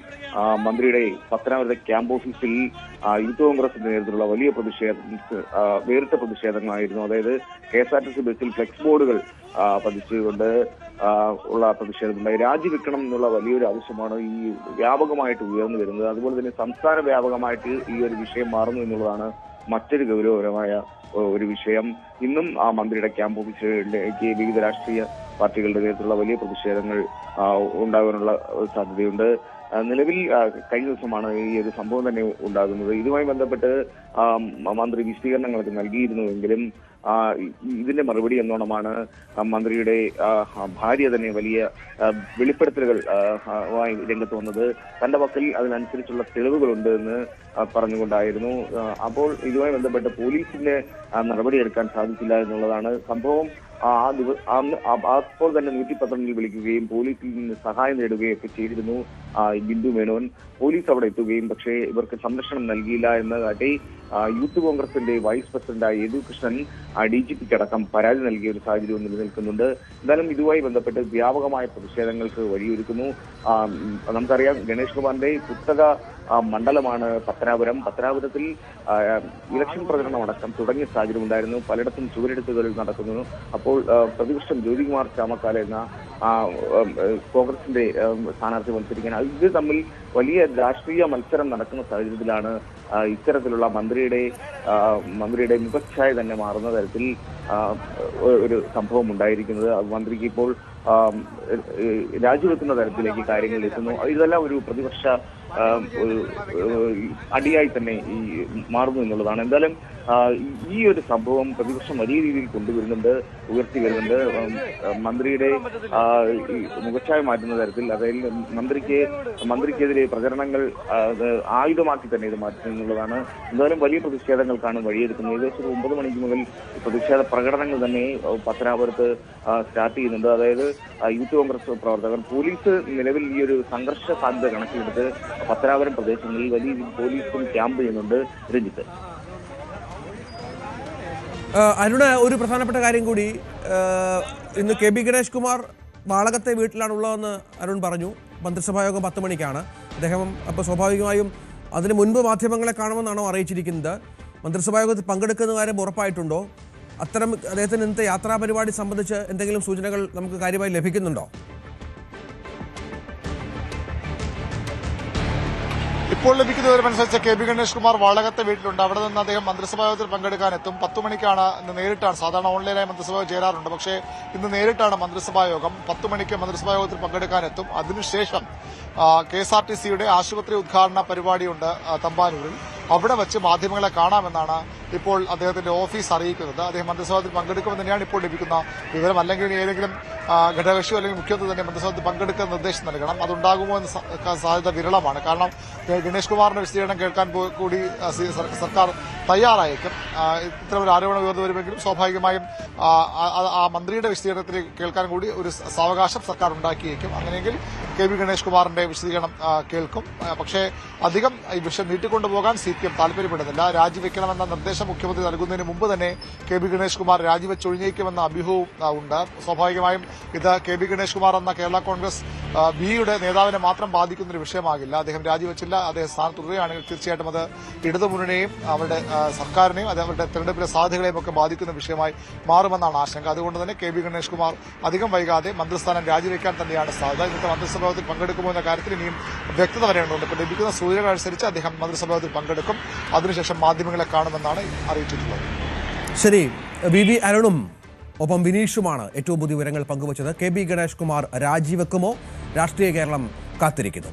മന്ത്രിയുടെ പത്തനാപുരത്തെ ക്യാമ്പ് ഓഫീസിൽ യൂത്ത് കോൺഗ്രസിന്റെ നേതൃത്വത്തിലുള്ള വലിയ വേറിട്ട പ്രതിഷേധങ്ങളായിരുന്നു. അതായത് KSRTC ബസ്സിൽ ഫ്ലെക്സ് ബോർഡുകൾ പതിച്ചുകൊണ്ട് ഉള്ള പ്രതിഷേധമുണ്ടായി. രാജിവെക്കണം എന്നുള്ള വലിയൊരു ആവശ്യമാണ് ഈ വ്യാപകമായിട്ട് ഉയർന്നു വരുന്നത്. അതുപോലെ തന്നെ സംസ്ഥാന വ്യാപകമായിട്ട് ഈ ഒരു വിഷയം മാറുന്നു എന്നുള്ളതാണ് മറ്റൊരു ഗൗരവകരമായ ഒരു വിഷയം. ഇന്നും ആ മന്ത്രിയുടെ ക്യാമ്പ് ഓഫീസുകളിലേക്ക് വിവിധ രാഷ്ട്രീയ പാർട്ടികളുടെ നേതൃത്വത്തിലുള്ള വലിയ പ്രതിഷേധങ്ങൾ ഉണ്ടാകാനുള്ള സാധ്യതയുണ്ട്. നിലവിൽ കഴിഞ്ഞ ദിവസമാണ് ഈ ഒരു സംഭവം തന്നെ ഉണ്ടാകുന്നത്. ഇതുമായി ബന്ധപ്പെട്ട് മന്ത്രി വിശദീകരണങ്ങളൊക്കെ നൽകിയിരുന്നുവെങ്കിലും ഇതിന്റെ മറുപടി എന്നോണമാണ് മന്ത്രിയുടെ ഭാര്യ തന്നെ വലിയ വെളിപ്പെടുത്തലുകൾ രംഗത്ത് വന്നത്. തന്റെ പക്കൽ അതിനനുസരിച്ചുള്ള തെളിവുകളുണ്ട് എന്ന് പറഞ്ഞുകൊണ്ടായിരുന്നു. അപ്പോൾ ഇതുമായി ബന്ധപ്പെട്ട് പോലീസിന് നടപടിയെടുക്കാൻ സാധിച്ചില്ല എന്നുള്ളതാണ് സംഭവം. അപ്പോൾ തന്നെ 112 വിളിക്കുകയും പോലീസിൽ നിന്ന് സഹായം നേടുകയും ഒക്കെ ചെയ്തിരുന്നു ബിന്ദു മേനോൻ. പോലീസ് അവിടെ എത്തുകയും പക്ഷേ ഇവർക്ക് സംരക്ഷണം നൽകിയില്ല എന്ന് കാട്ടി യൂത്ത് കോൺഗ്രസിന്റെ വൈസ് പ്രസിഡന്റായ യദു കൃഷ്ണൻ DGPക്ക് അടക്കം പരാതി നൽകിയ ഒരു സാഹചര്യം നിലനിൽക്കുന്നുണ്ട്. എന്തായാലും ഇതുമായി ബന്ധപ്പെട്ട് വ്യാപകമായ പ്രതിഷേധങ്ങൾക്ക് വഴിയൊരുക്കുന്നു. നമുക്കറിയാം ഗണേഷ് കുമാറിന്റെ കുത്തക മണ്ഡലമാണ് പത്തനാപുരം. പത്തനാപുരത്തിൽ ഇലക്ഷൻ പ്രചരണം അടക്കം തുടങ്ങിയ സാഹചര്യം ഉണ്ടായിരുന്നു. പലയിടത്തും ചുവരെടുത്തുകൾ നടക്കുന്നു. അപ്പോൾ പ്രതിപക്ഷം ജ്യോതികുമാർ ചാമക്കാല എന്ന കോൺഗ്രസിന്റെ സ്ഥാനാർത്ഥി മത്സരിക്കാൻ ഇത് തമ്മിൽ വലിയ രാഷ്ട്രീയ മത്സരം നടക്കുന്ന സാഹചര്യത്തിലാണ് ഇത്തരത്തിലുള്ള മന്ത്രിയുടെ മുഖച്ഛായ തന്നെ മാറുന്ന തരത്തിൽ ഒരു സംഭവം ഉണ്ടായിരിക്കുന്നത്. മന്ത്രിക്ക് ഇപ്പോൾ രാജിവെക്കുന്ന തരത്തിലേക്ക് കാര്യങ്ങൾ എത്തുന്നു. ഇതെല്ലാം ഒരു പ്രതിപക്ഷ അടിയായി തന്നെ ഈ മാറുന്നു എന്നുള്ളതാണ്. എന്തായാലും ഈ ഒരു സംഭവം പ്രതിപക്ഷം വലിയ രീതിയിൽ ഉയർത്തി വരുന്നുണ്ട്. മന്ത്രിയുടെ മുഖച്ഛായ മാറ്റുന്ന തരത്തിൽ, അതായത് മന്ത്രിക്കെതിരെ പ്രചരണങ്ങൾ ആയുധമാക്കി തന്നെ ഇത് മാറ്റുന്നു എന്നുള്ളതാണ്. എന്തായാലും വലിയ പ്രതിഷേധങ്ങൾക്കാണ് വഴിയൊരുക്കുന്നത്. ഏകദേശം 9 മണിക്ക് മുതൽ പ്രതിഷേധ പ്രകടനങ്ങൾ തന്നെ പത്തനാപുരത്ത് സ്റ്റാർട്ട് ചെയ്യുന്നുണ്ട്. അതായത് യൂത്ത് കോൺഗ്രസ് പ്രവർത്തകർ, പോലീസ് നിലവിൽ ഈ ഒരു സംഘർഷ സാധ്യത കണക്കിലെടുത്ത് പത്തനാപുരം പ്രദേശങ്ങളിൽ വലിയ പോലീസും ക്യാമ്പ് ചെയ്യുന്നുണ്ട്. രഞ്ജിത്ത്, അരുണ്, ഒരു പ്രധാനപ്പെട്ട കാര്യം കൂടി, ഇന്ന് KB ഗണേഷ് കുമാർ വാളകത്തെ വീട്ടിലാണുള്ളതെന്ന് അരുൺ പറഞ്ഞു. മന്ത്രിസഭായോഗം 10 മണിക്കാണ്. അദ്ദേഹം അപ്പോൾ സ്വാഭാവികമായും അതിന് മുൻപ് മാധ്യമങ്ങളെ കാണുമെന്നാണോ അറിയിച്ചിരിക്കുന്നത്? മന്ത്രിസഭായോഗത്തിൽ പങ്കെടുക്കുന്ന കാര്യം ഉറപ്പായിട്ടുണ്ടോ? അത്തരം അദ്ദേഹത്തിന് ഇന്നത്തെ യാത്രാ പരിപാടി സംബന്ധിച്ച് എന്തെങ്കിലും സൂചനകൾ നമുക്ക് കാര്യമായി ലഭിക്കുന്നുണ്ടോ? ഇപ്പോൾ ലഭിക്കുന്ന വിവരമനുസരിച്ച് KB ഗണേഷ് കുമാർ വാളകത്തെ വീട്ടിലുണ്ട്. അവിടെ നിന്ന് അദ്ദേഹം മന്ത്രിസഭാ യോഗത്തിൽ പങ്കെടുക്കാനെത്തും. 10 മണിക്കാണ് ഇന്ന് നേരിട്ടാണ്. സാധാരണ ഓൺലൈനായി മന്ത്രിസഭ ചേരാറുണ്ട്, പക്ഷേ ഇന്ന് നേരിട്ടാണ് മന്ത്രിസഭാ യോഗം. 10 മണിക്ക് മന്ത്രിസഭാ യോഗത്തിൽ പങ്കെടുക്കാനെത്തും. അതിനുശേഷം KSRTCയുടെ ആശുപത്രി ഉദ്ഘാടന പരിപാടിയുണ്ട് തമ്പാനൂരിൽ. അവിടെ വെച്ച് മാധ്യമങ്ങളെ കാണാമെന്നാണ് ഇപ്പോൾ അദ്ദേഹത്തിന്റെ ഓഫീസ് അറിയിക്കുന്നത്. അദ്ദേഹം മന്ത്രിസഭയിൽ പങ്കെടുക്കുമെന്ന് തന്നെയാണ് ഇപ്പോൾ ലഭിക്കുന്ന വിവരം. അല്ലെങ്കിൽ ഏതെങ്കിലും ഘടകകക്ഷിയോ അല്ലെങ്കിൽ മുഖ്യമന്ത്രി തന്നെ മന്ത്രിസഭയിൽ പങ്കെടുക്കാൻ നിർദ്ദേശം നൽകണം. അതുണ്ടാകുമോ എന്ന സാധ്യത വിരളമാണ്. കാരണം ഗണേഷ് കുമാറിന്റെ വിശദീകരണം കേൾക്കാൻ കൂടി സർക്കാർ തയ്യാറായേക്കും. ഇത്തരമൊരു ആരോപണം ഉയർന്നു വരുമെങ്കിലും സ്വാഭാവികമായും ആ മന്ത്രിയുടെ വിശദീകരണത്തിൽ കേൾക്കാൻ കൂടി ഒരു സാവകാശം സർക്കാർ ഉണ്ടാക്കിയേക്കും. അങ്ങനെയെങ്കിൽ KB ഗണേഷ് കുമാറിന്റെ വിശദീകരണം കേൾക്കും. പക്ഷേ അധികം ഈ വിഷയം നീട്ടിക്കൊണ്ടുപോകാൻ CPM താല്പര്യപ്പെടുന്നില്ല. രാജിവെക്കണമെന്ന നിർദ്ദേശം മുഖ്യമന്ത്രി നൽകുന്നതിന് മുമ്പ് തന്നെ KB ഗണേഷ് കുമാർ രാജിവെച്ചൊഴിഞ്ഞേക്കുമെന്ന അഭ്യൂഹവും ഉണ്ട്. സ്വാഭാവികമായും ഇത് KB ഗണേഷ് കുമാർ എന്ന കേരള കോൺഗ്രസ് ബിയുടെ നേതാവിനെ മാത്രം ബാധിക്കുന്ന ഒരു വിഷയമാകില്ല. അദ്ദേഹം രാജിവെച്ചില്ല, അദ്ദേഹം സ്ഥാനം തുടരുകയാണെങ്കിൽ തീർച്ചയായിട്ടും അത് ഇടതുമുന്നണിയെയും അവരുടെ സർക്കാരിനെയും അവരുടെ തെരഞ്ഞെടുപ്പിലെ സാധ്യതകളെയും ഒക്കെ ബാധിക്കുന്ന വിഷയമായി മാറുമെന്നാണ് ആശങ്ക. അതുകൊണ്ട് തന്നെ KB ഗണേഷ് കുമാർ അധികം വൈകാതെ മന്ത്രിസ്ഥാനം രാജിവെക്കാൻ തന്നെയാണ് സാധ്യത. ഇന്നത്തെ മന്ത്രിസഭായോഗത്തിൽ പങ്കെടുക്കുമോ എന്ന കാര്യത്തിൽ ഇനിയും വ്യക്തത വരേണ്ടതുണ്ട്. ഇപ്പോൾ ലഭിക്കുന്ന സൂചനകൾ അനുസരിച്ച് അദ്ദേഹം മന്ത്രിസഭായോഗത്തിൽ പങ്കെടുക്കും. അതിനുശേഷം മാധ്യമങ്ങളെ കാണുമെന്നാണ് അറിയിച്ചിട്ടുള്ളത്. ശരി, VV അരുണും ഒപ്പം വിനീഷുമാണ് ഏറ്റവും പുതിയ വിവരങ്ങൾ പങ്കുവച്ചത്. KB ഗണേഷ് കുമാർ രാജിവെക്കുമോ? രാഷ്ട്രീയ കേരളം കാത്തിരിക്കുന്നു.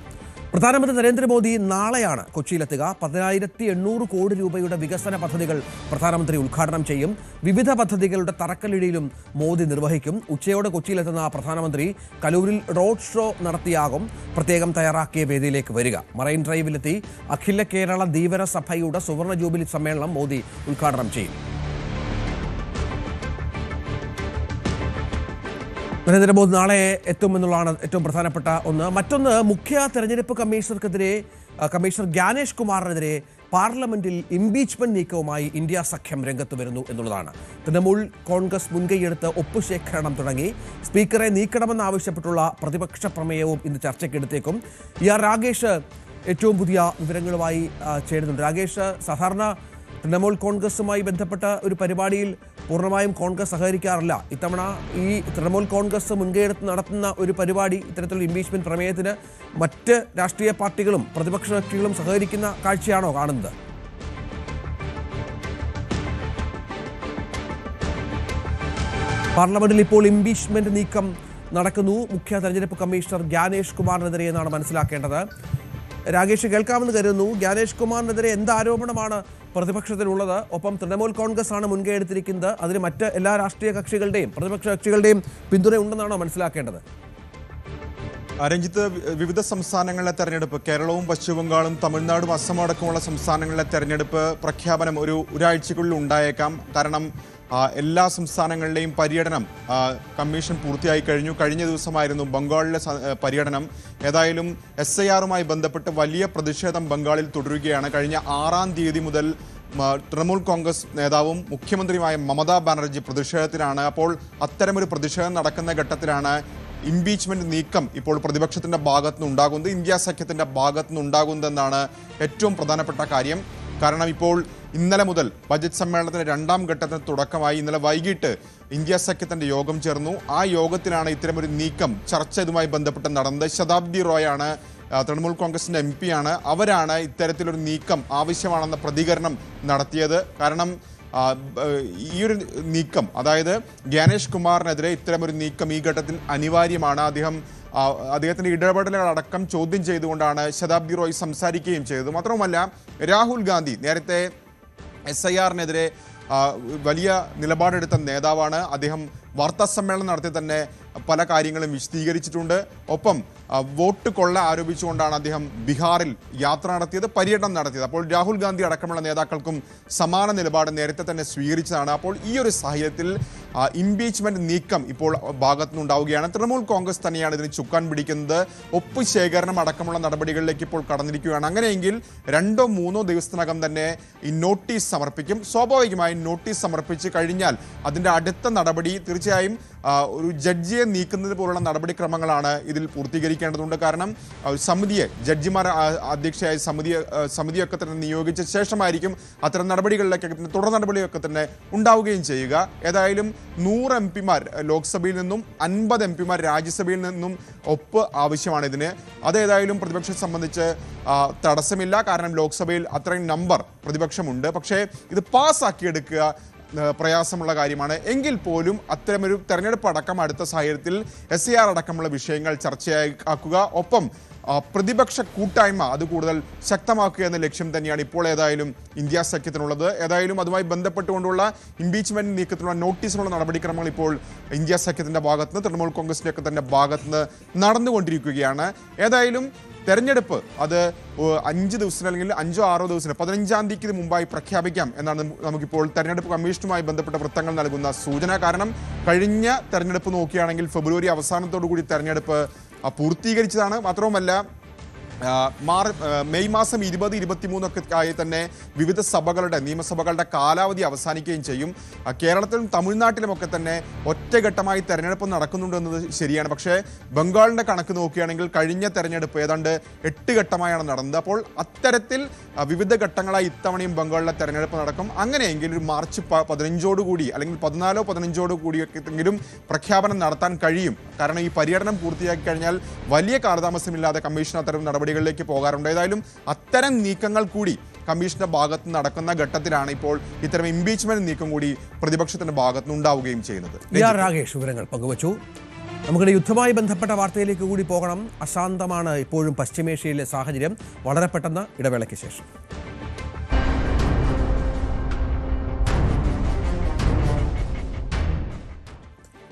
പ്രധാനമന്ത്രി നരേന്ദ്രമോദി നാളെയാണ് കൊച്ചിയിലെത്തുക. 10,800 കോടി രൂപയുടെ വികസന പദ്ധതികൾ പ്രധാനമന്ത്രി ഉദ്ഘാടനം ചെയ്യും. വിവിധ പദ്ധതികളുടെ തറക്കല്ലിടലും മോദി നിർവഹിക്കും. ഉച്ചയോടെ കൊച്ചിയിലെത്തുന്ന പ്രധാനമന്ത്രി കലൂരിൽ റോഡ് ഷോ നടത്തിയാകും പ്രത്യേകം തയ്യാറാക്കിയ വേദിയിലേക്ക് വരിക. മറൈൻ ഡ്രൈവിലെത്തി അഖില കേരള ധീവര സഭയുടെ സുവർണ ജൂബിലി സമ്മേളനം മോദി ഉദ്ഘാടനം ചെയ്യും. നരേന്ദ്രമോദി നാളെ എത്തുമെന്നുള്ളതാണ് ഏറ്റവും പ്രധാനപ്പെട്ട ഒന്ന്. മറ്റൊന്ന്, മുഖ്യ തെരഞ്ഞെടുപ്പ് കമ്മീഷണർ ജ്ഞാനേഷ് കുമാറിനെതിരെ പാർലമെന്റിൽ ഇംപീച്ച്മെന്റ് നീക്കവുമായി ഇന്ത്യ സഖ്യം രംഗത്ത് വരുന്നു എന്നുള്ളതാണ്. തൃണമൂൽ കോൺഗ്രസ് മുൻകൈയെടുത്ത് ഒപ്പുശേഖരണം തുടങ്ങി. സ്പീക്കറെ നീക്കണമെന്നാവശ്യപ്പെട്ടുള്ള പ്രതിപക്ഷ പ്രമേയവും ഇന്ന് ചർച്ചയ്ക്കെടുത്തേക്കും. രാഗേഷ് ഏറ്റവും പുതിയ വിവരങ്ങളുമായി ചേരുന്നുണ്ട്. രാഗേഷ്, സാധാരണ തൃണമൂൽ കോൺഗ്രസുമായി ബന്ധപ്പെട്ട ഒരു പരിപാടിയിൽ പൂർണ്ണമായും കോൺഗ്രസ് സഹകരിക്കാറില്ല. ഇത്തവണ ഈ തൃണമൂൽ കോൺഗ്രസ് മുൻകൈയെടുത്ത് നടത്തുന്ന ഒരു പരിപാടി, ഇത്തരത്തിലുള്ള ഇംപീച്ച്മെന്റ് പ്രമേയത്തിന് മറ്റ് രാഷ്ട്രീയ പാർട്ടികളും പ്രതിപക്ഷ കക്ഷികളും സഹകരിക്കുന്ന കാഴ്ചയാണോ കാണുന്നത്? പാർലമെന്റിൽ ഇപ്പോൾ ഇംപീച്ച്മെന്റ് നീക്കം നടക്കുന്നു. മുഖ്യ തെരഞ്ഞെടുപ്പ് കമ്മീഷണർ ജ്ഞാനേഷ് കുമാറിനെതിരെ എന്നാണ് മനസ്സിലാക്കേണ്ടത്. രാകേഷ്, കേൾക്കാമെന്ന് കരുതുന്നു. ജ്ഞാനേഷ് കുമാറിനെതിരെ എന്ത് ആരോപണമാണ് പ്രതിപക്ഷത്തിനുള്ളത്? ഒപ്പം തൃണമൂൽ കോൺഗ്രസ് ആണ് മുൻകൈ എടുത്തിരിക്കുന്നത്. അതിന് മറ്റ് എല്ലാ രാഷ്ട്രീയ കക്ഷികളുടെയും പ്രതിപക്ഷ കക്ഷികളുടെയും പിന്തുണയുണ്ടെന്നാണോ മനസ്സിലാക്കേണ്ടത്? രഞ്ജിത്ത്, വിവിധ സംസ്ഥാനങ്ങളിലെ തെരഞ്ഞെടുപ്പ്, കേരളവും പശ്ചിമബംഗാളും തമിഴ്നാടും അസം അടക്കമുള്ള സംസ്ഥാനങ്ങളിലെ തെരഞ്ഞെടുപ്പ് പ്രഖ്യാപനം ഒരാഴ്ചക്കുള്ളിൽ ഉണ്ടായേക്കാം. കാരണം എല്ലാ സംസ്ഥാനങ്ങളിലെയും പര്യടനം കമ്മീഷൻ പൂർത്തിയായി കഴിഞ്ഞു. കഴിഞ്ഞ ദിവസമായിരുന്നു ബംഗാളിലെ പര്യടനം. ഏതായാലും SIRമായി ബന്ധപ്പെട്ട് വലിയ പ്രതിഷേധം ബംഗാളിൽ തുടരുകയാണ്. കഴിഞ്ഞ 6-ാം തീയതി മുതൽ തൃണമൂൽ കോൺഗ്രസ് നേതാവും മുഖ്യമന്ത്രിയുമായ മമതാ ബാനർജി പ്രതിഷേധത്തിലാണ്. അപ്പോൾ അത്തരമൊരു പ്രതിഷേധം നടക്കുന്ന ഘട്ടത്തിലാണ് ഇംപീച്ച്മെന്റ് നീക്കം ഇപ്പോൾ പ്രതിപക്ഷത്തിന്റെ ഭാഗത്തുനിന്ന് ഉണ്ടാകുന്നത്, ഇന്ത്യ സഖ്യത്തിന്റെ ഭാഗത്തുനിന്ന് ഉണ്ടാകുന്നതെന്നാണ് ഏറ്റവും പ്രധാനപ്പെട്ട കാര്യം. കാരണം ഇപ്പോൾ ഇന്നലെ മുതൽ ബജറ്റ് സമ്മേളനത്തിന്റെ 2ാം ഘട്ടത്തിന് തുടക്കമായി. ഇന്നലെ വൈകിട്ട് ഇന്ത്യ സഖ്യത്തിന്റെ യോഗം ചേർന്നു. ആ യോഗത്തിലാണ് ഇത്തരമൊരു നീക്കം ചർച്ച ഇതുമായി ബന്ധപ്പെട്ട് നടന്നത്. ശതാബ്ദി റോയാണ് തൃണമൂൽ കോൺഗ്രസിന്റെ MP ആണ്. അവരാണ് ഇത്തരത്തിലൊരു നീക്കം ആവശ്യമാണെന്ന പ്രതികരണം നടത്തിയത്. കാരണം ഈ ഒരു നീക്കം, അതായത് ജ്ഞാനേഷ് കുമാറിനെതിരെ ഇത്തരമൊരു നീക്കം ഈ ഘട്ടത്തിൽ അനിവാര്യമാണ്. അദ്ദേഹത്തിന്റെ ഇടപെടലുകളടക്കം ചോദ്യം ചെയ്തുകൊണ്ടാണ് ശതാബ്ദി റോയ് സംസാരിക്കുകയും ചെയ്തത്. മാത്രവുമല്ല, രാഹുൽ ഗാന്ധി നേരത്തെ SIRനെതിരെ വലിയ നിലപാടെടുത്ത നേതാവാണ്. അദ്ദേഹം വാർത്താ സമ്മേളനം നടത്തി തന്നെ പല കാര്യങ്ങളും വിശദീകരിച്ചിട്ടുണ്ട്. ഒപ്പം വോട്ട് കൊള്ള ആരോപിച്ചുകൊണ്ടാണ് അദ്ദേഹം ബീഹാറിൽ യാത്ര നടത്തിയത്, പര്യടനം നടത്തിയത്. അപ്പോൾ രാഹുൽ ഗാന്ധി അടക്കമുള്ള നേതാക്കൾക്കും സമാന നിലപാട് നേരത്തെ തന്നെ സ്വീകരിച്ചതാണ്. അപ്പോൾ ഈ ഒരു സാഹചര്യത്തിൽ ഇംപീച്ച്മെന്റ് നീക്കം ഇപ്പോൾ ഭാഗത്തുനിന്നുണ്ടാവുകയാണ്. തൃണമൂൽ കോൺഗ്രസ് തന്നെയാണ് ഇതിന് ചുക്കാൻ പിടിക്കുന്നത്. ഒപ്പ് ശേഖരണം അടക്കമുള്ള നടപടികളിലേക്ക് ഇപ്പോൾ കടന്നിരിക്കുകയാണ്. അങ്ങനെയെങ്കിൽ 2-3 ദിവസത്തിനകം തന്നെ ഈ നോട്ടീസ് സമർപ്പിക്കും. സ്വാഭാവികമായും നോട്ടീസ് സമർപ്പിച്ച് കഴിഞ്ഞാൽ അതിൻ്റെ അടുത്ത നടപടി തീർച്ചയായും ഒരു ജഡ്ജിയെ നീക്കുന്നത് പോലുള്ള നടപടിക്രമങ്ങളാണ് ഇതിൽ പൂർത്തീകരിക്കേണ്ടതുണ്ട്. കാരണം സമിതിയെ, ജഡ്ജിമാർ അധ്യക്ഷയായ സമിതിയൊക്കെ തന്നെ നിയോഗിച്ച ശേഷമായിരിക്കും അത്തരം നടപടികളിലേക്ക് തുടർ നടപടിയൊക്കെ തന്നെ ഉണ്ടാവുകയും ചെയ്യുക. ഏതായാലും 100 MP ലോക്സഭയിൽ നിന്നും 50 MP രാജ്യസഭയിൽ നിന്നും ഒപ്പ് ആവശ്യമാണ് ഇതിന്. അതേതായാലും പ്രതിപക്ഷം സംബന്ധിച്ച് തടസ്സമില്ല. കാരണം ലോക്സഭയിൽ അത്രയും നമ്പർ പ്രതിപക്ഷമുണ്ട്. പക്ഷേ ഇത് പാസ്സാക്കിയെടുക്കുക പ്രയാസമുള്ള കാര്യമാണ്. എങ്കിൽ പോലും അത്തരമൊരു തെരഞ്ഞെടുപ്പ് അടക്കം അടുത്ത സാഹചര്യത്തിൽ SIR അടക്കമുള്ള വിഷയങ്ങൾ ചർച്ചയാക്കുക, ഒപ്പം പ്രതിപക്ഷ കൂട്ടായ്മ അത് കൂടുതൽ ശക്തമാക്കുക എന്ന ലക്ഷ്യം തന്നെയാണ് ഇപ്പോൾ ഏതായാലും ഇന്ത്യ സഖ്യത്തിനുള്ളത്. ഏതായാലും അതുമായി ബന്ധപ്പെട്ടുകൊണ്ടുള്ള ഇംപീച്ച്മെന്റ് നീക്കത്തിനുള്ള നോട്ടീസിനുള്ള നടപടിക്രമങ്ങൾ ഇപ്പോൾ ഇന്ത്യ സഖ്യത്തിന്റെ ഭാഗത്തുനിന്ന് തൃണമൂൽ കോൺഗ്രസിന്റെ ഒക്കെ തന്നെ ഭാഗത്തുനിന്ന് നടന്നുകൊണ്ടിരിക്കുകയാണ്. ഏതായാലും തെരഞ്ഞെടുപ്പ് അത് 5 ദിവസത്തിന് അല്ലെങ്കിൽ 5-6 ദിവസത്തിന് 15-ാം തീയതിക്ക് മുമ്പായി പ്രഖ്യാപിക്കാം എന്നാണ് നമുക്കിപ്പോൾ തെരഞ്ഞെടുപ്പ് കമ്മീഷനുമായി ബന്ധപ്പെട്ട വൃത്തങ്ങൾ നൽകുന്ന സൂചന. കാരണം കഴിഞ്ഞ തെരഞ്ഞെടുപ്പ് നോക്കുകയാണെങ്കിൽ ഫെബ്രുവരി അവസാനത്തോടു കൂടി തെരഞ്ഞെടുപ്പ് പൂർത്തീകരിച്ചതാണ്. മാത്രവുമല്ല മെയ് മാസം 20-23 ഒക്കെ ആയി തന്നെ വിവിധ നിയമസഭകളുടെ കാലാവധി അവസാനിക്കുകയും ചെയ്യും. കേരളത്തിലും തമിഴ്നാട്ടിലുമൊക്കെ തന്നെ ഒറ്റഘട്ടമായി തെരഞ്ഞെടുപ്പ് നടക്കുന്നുണ്ടെന്നത് ശരിയാണ്. പക്ഷേ ബംഗാളിൻ്റെ കണക്ക് നോക്കുകയാണെങ്കിൽ കഴിഞ്ഞ തെരഞ്ഞെടുപ്പ് ഏതാണ്ട് 8 ഘട്ടമായാണ് നടന്നത്. അപ്പോൾ അത്തരത്തിൽ വിവിധ ഘട്ടങ്ങളായി ഇത്തവണയും ബംഗാളിലെ തെരഞ്ഞെടുപ്പ് നടക്കും. അങ്ങനെയെങ്കിൽ ഒരു മാർച്ച് 15 അല്ലെങ്കിൽ 14-15 എങ്കിലും പ്രഖ്യാപനം നടത്താൻ കഴിയും. കാരണം ഈ പര്യടനം പൂർത്തിയാക്കി കഴിഞ്ഞാൽ വലിയ കാലതാമസമില്ലാതെ കമ്മീഷൻ അത്തരം നടപടികളിലേക്ക് പോകാറുണ്ട്. ഏതായാലും അത്തരം നീക്കങ്ങൾ കൂടി കമ്മീഷന്റെ ഭാഗത്ത് നടക്കുന്ന ഘട്ടത്തിലാണ് ഇപ്പോൾ ഇത്തരം ഇംപീച്ച്മെന്റ് നീക്കം കൂടി പ്രതിപക്ഷത്തിന്റെ ഭാഗത്ത് ഉണ്ടാവുകയും ചെയ്യുന്നത്. രാകേഷ് വിവരങ്ങൾ പങ്കുവച്ചു. നമുക്കിടെ യുദ്ധവുമായി ബന്ധപ്പെട്ട വാർത്തയിലേക്ക് കൂടി പോകണം. അശാന്തമാണ് ഇപ്പോഴും പശ്ചിമേഷ്യയിലെ സാഹചര്യം. വളരെ പെട്ടെന്ന് ഇടവേളയ്ക്ക് ശേഷം.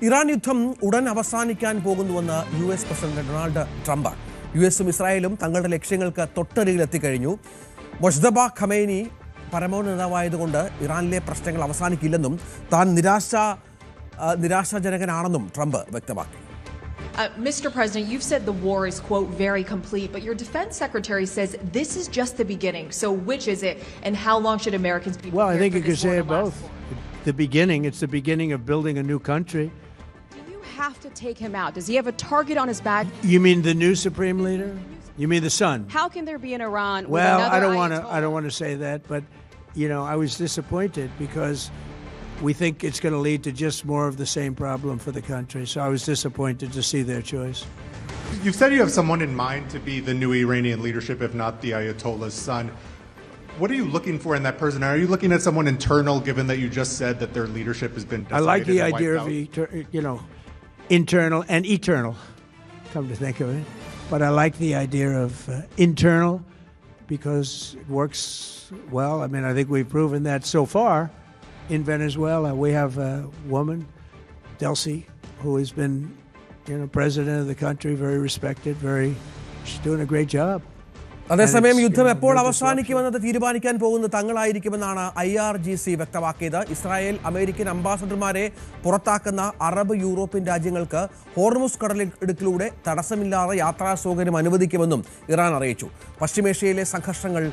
ഇറാൻ യുദ്ധം ഉടൻ അവസാനിക്കാൻ പോകുന്നുവെന്ന് US പ്രസിഡന്റ് ഡൊണാൾഡ് ട്രംപ്. US-ഉം ഇസ്രായേലും തങ്ങളുടെ ലക്ഷ്യങ്ങൾക്ക് തൊട്ടരികിൽ എത്തിക്കഴിഞ്ഞു. മൊജ്തബ ഖമേനി പരമോന്നത നേതാവായതുകൊണ്ട് ഇറാനിലെ പ്രശ്നങ്ങൾ അവസാനിക്കില്ലെന്നും താൻ നിരാശാജനകനാണെന്നും ട്രംപ് വ്യക്തമാക്കി. Mr. President, you've said the war is, quote, very complete, but your defense secretary says this is just the beginning. So which is it, and how long should Americans be prepared? Well, I think you could say it both. The beginning, it's the beginning of building a new country. Do you have to take him out? Does he have a target on his back? You mean the new supreme leader? You mean the son? How can there be an Iran with Well, another I don't want to say that, but I was disappointed because we think it's going to lead to just more of the same problem for the country. So I was disappointed to see their choice. You've said you have someone in mind to be the new Iranian leadership, if not the Ayatollah's son. What are you looking for in that person? Are you looking at someone internal, given that you just said that their leadership has been I like the decimated and idea wiped of, internal and eternal, come to think of it. But I like the idea of internal because it works well. I mean, I think we've proven that so far in Venezuela. We have a woman, Delcy, who has been, president of the country, very respected, she's doing a great job. അതേസമയം യുദ്ധം എപ്പോൾ no അവസാനിക്കുമെന്നത് തീരുമാനിക്കാൻ പോകുന്നത് തങ്ങളായിരിക്കുമെന്നാണ് IRGC വ്യക്തമാക്കിയത്. Israel American അംബാസഡർമാരെ പുറത്താക്കുന്ന Arab European രാജ്യങ്ങൾക്ക് Hormuz കടലിടുക്കിലൂടെ തടസ്സമില്ലാതെ യാത്രാ സൗകര്യം അനുവദിക്കുമെന്നും ഇറാൻ അറിയിച്ചു. പശ്ചിമേഷ്യയിലെ സംഘർഷങ്ങൾ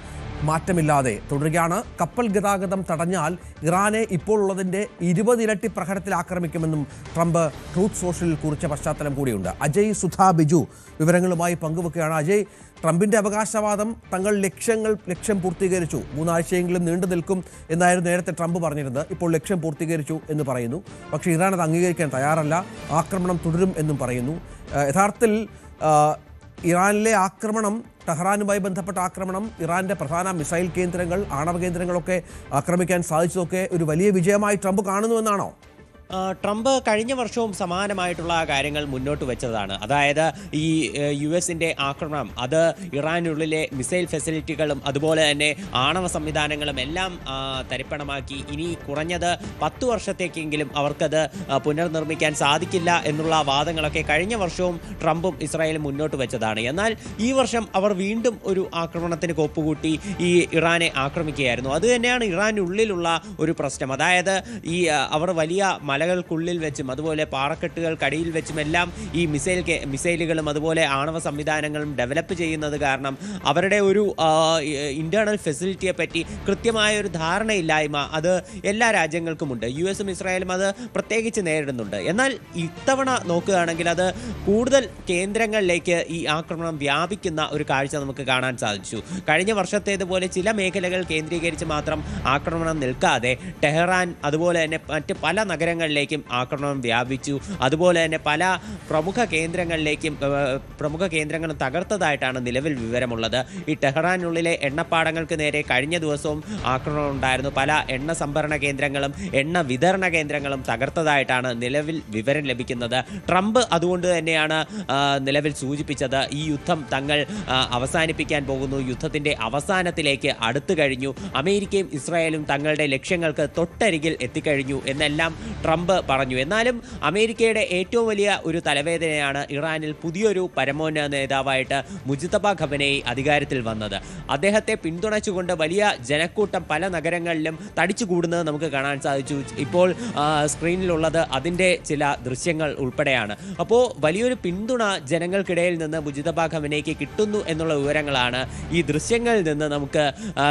മാറ്റമില്ലാതെ തുടരുകയാണ്. കപ്പൽ ഗതാഗതം തടഞ്ഞാൽ ഇറാനെ ഇപ്പോൾ ഉള്ളതിൻ്റെ 20 ഇരട്ടി പ്രഹരത്തിൽ ആക്രമിക്കുമെന്നും ട്രംപ് ട്രൂത്ത് സോഷ്യലിൽ കുറിച്ച പശ്ചാത്തലം കൂടിയുണ്ട്. അജയ് സുധാ ബിജു വിവരങ്ങളുമായി പങ്കുവെക്കുകയാണ്. അജയ്, ട്രംപിൻ്റെ അവകാശവാദം തങ്ങൾ ലക്ഷ്യം പൂർത്തീകരിച്ചു, 3 ആഴ്ചയെങ്കിലും നീണ്ടു നിൽക്കും എന്നായിരുന്നു നേരത്തെ ട്രംപ് പറഞ്ഞിരുന്നത്. ഇപ്പോൾ ലക്ഷ്യം പൂർത്തീകരിച്ചു എന്ന് പറയുന്നു. പക്ഷേ ഇറാൻ അത് അംഗീകരിക്കാൻ തയ്യാറല്ല, ആക്രമണം തുടരും എന്നും പറയുന്നു. യഥാർത്ഥത്തിൽ ഇറാനിലെ ആക്രമണം, ടെഹ്റാനുമായി ബന്ധപ്പെട്ട ആക്രമണം, ഇറാൻ്റെ പ്രധാന മിസൈൽ കേന്ദ്രങ്ങൾ, ആണവ കേന്ദ്രങ്ങളൊക്കെ ആക്രമിക്കാൻ സാധിച്ചതൊക്കെ ഒരു വലിയ വിജയമായി ട്രംപ് കാണുന്നുവെന്നാണോ? ട്രംപ് കഴിഞ്ഞ വർഷവും സമാനമായിട്ടുള്ള കാര്യങ്ങൾ മുന്നോട്ട് വെച്ചതാണ്. അതായത് ഈ US-ൻ്റെ ആക്രമണം അത് ഇറാനുള്ളിലെ മിസൈൽ ഫെസിലിറ്റികളും അതുപോലെ തന്നെ ആണവ സംവിധാനങ്ങളും എല്ലാം തരിപ്പണമാക്കി. ഇനി കുറഞ്ഞത് 10 വർഷത്തേക്കെങ്കിലും അവർക്കത് പുനർനിർമ്മിക്കാൻ സാധിക്കില്ല എന്നുള്ള വാദങ്ങളൊക്കെ കഴിഞ്ഞ വർഷവും ട്രംപും ഇസ്രായേലും മുന്നോട്ട് വെച്ചതാണ്. എന്നാൽ ഈ വർഷം അവർ വീണ്ടും ഒരു ആക്രമണത്തിന് കോപ്പുകൂട്ടി ഈ ഇറാനെ ആക്രമിക്കുകയായിരുന്നു. അത് തന്നെയാണ് ഇറാനുള്ളിലുള്ള ഒരു പ്രശ്നം. അതായത് ഈ അവർ വലിയ മലകൾക്കുള്ളിൽ വെച്ചും അതുപോലെ പാറക്കെട്ടുകൾക്കടിയിൽ വെച്ചുമെല്ലാം ഈ മിസൈലുകളും അതുപോലെ ആണവ സംവിധാനങ്ങളും ഡെവലപ്പ് ചെയ്യുന്നത് കാരണം അവരുടെ ഒരു ഇൻറ്റേർണൽ ഫെസിലിറ്റിയെ പറ്റി കൃത്യമായ ഒരു ധാരണയില്ലായ്മ അത് എല്ലാ രാജ്യങ്ങൾക്കുമുണ്ട്. US-ഉം ഇസ്രായേലും അത് പ്രത്യേകിച്ച് നേരിടുന്നുണ്ട്. എന്നാൽ ഇത്തവണ നോക്കുകയാണെങ്കിൽ അത് കൂടുതൽ കേന്ദ്രങ്ങളിലേക്ക് ഈ ആക്രമണം വ്യാപിക്കുന്ന ഒരു കാഴ്ച നമുക്ക് കാണാൻ സാധിച്ചു. കഴിഞ്ഞ വർഷത്തേതുപോലെ ചില മേഖലകൾ കേന്ദ്രീകരിച്ച് മാത്രം ആക്രമണം നിൽക്കാതെ ടെഹ്റാൻ അതുപോലെ തന്നെ മറ്റ് പല നഗരങ്ങളിലേക്കും ആക്രമണം വ്യാപിച്ചു. അതുപോലെ തന്നെ പല പ്രമുഖ കേന്ദ്രങ്ങളും തകർത്തതായിട്ടാണ് നിലവിൽ വിവരമുള്ളത്. ഈ ടെഹ്റാനുള്ളിലെ എണ്ണപ്പാടങ്ങൾക്ക് നേരെ കഴിഞ്ഞ ദിവസവും ആക്രമണം ഉണ്ടായിരുന്നു. പല എണ്ണ സംഭരണ കേന്ദ്രങ്ങളും എണ്ണ വിതരണ കേന്ദ്രങ്ങളും തകർത്തതായിട്ടാണ് നിലവിൽ വിവരം ലഭിക്കുന്നത്. ട്രംപ് അതുകൊണ്ട് തന്നെയാണ് നിലവിൽ സൂചിപ്പിച്ചത് ഈ യുദ്ധം തങ്ങൾ അവസാനിപ്പിക്കാൻ പോകുന്നു, യുദ്ധത്തിൻ്റെ അവസാനത്തിലേക്ക് അടുത്തു കഴിഞ്ഞു, അമേരിക്കയും ഇസ്രായേലും തങ്ങളുടെ ലക്ഷ്യങ്ങൾക്ക് തൊട്ടരികിൽ എത്തിക്കഴിഞ്ഞു എന്നെല്ലാം ട്രംപ് പറഞ്ഞു. എന്നാലും അമേരിക്കയുടെ ഏറ്റവും വലിയ ഒരു തലവേദനയാണ് ഇറാനിൽ പുതിയൊരു പരമോന്നത നേതാവായിട്ട് മുജ്തബ ഖമനേയി അധികാരത്തിൽ വന്നത്. അദ്ദേഹത്തെ പിന്തുണച്ചുകൊണ്ട് വലിയ ജനക്കൂട്ടം പല നഗരങ്ങളിലും തടിച്ചുകൂടുന്നത് നമുക്ക് കാണാൻ സാധിച്ചു. ഇപ്പോൾ സ്ക്രീനിലുള്ളത് അതിൻ്റെ ചില ദൃശ്യങ്ങൾ ഉൾപ്പെടെയാണ്. അപ്പോൾ വലിയൊരു പിന്തുണ ജനങ്ങൾക്കിടയിൽ നിന്ന് മുജ്തബ ഖമനേയ്ക്ക് കിട്ടുന്നു എന്നുള്ള വിവരങ്ങളാണ് ഈ ദൃശ്യങ്ങളിൽ നിന്ന് നമുക്ക്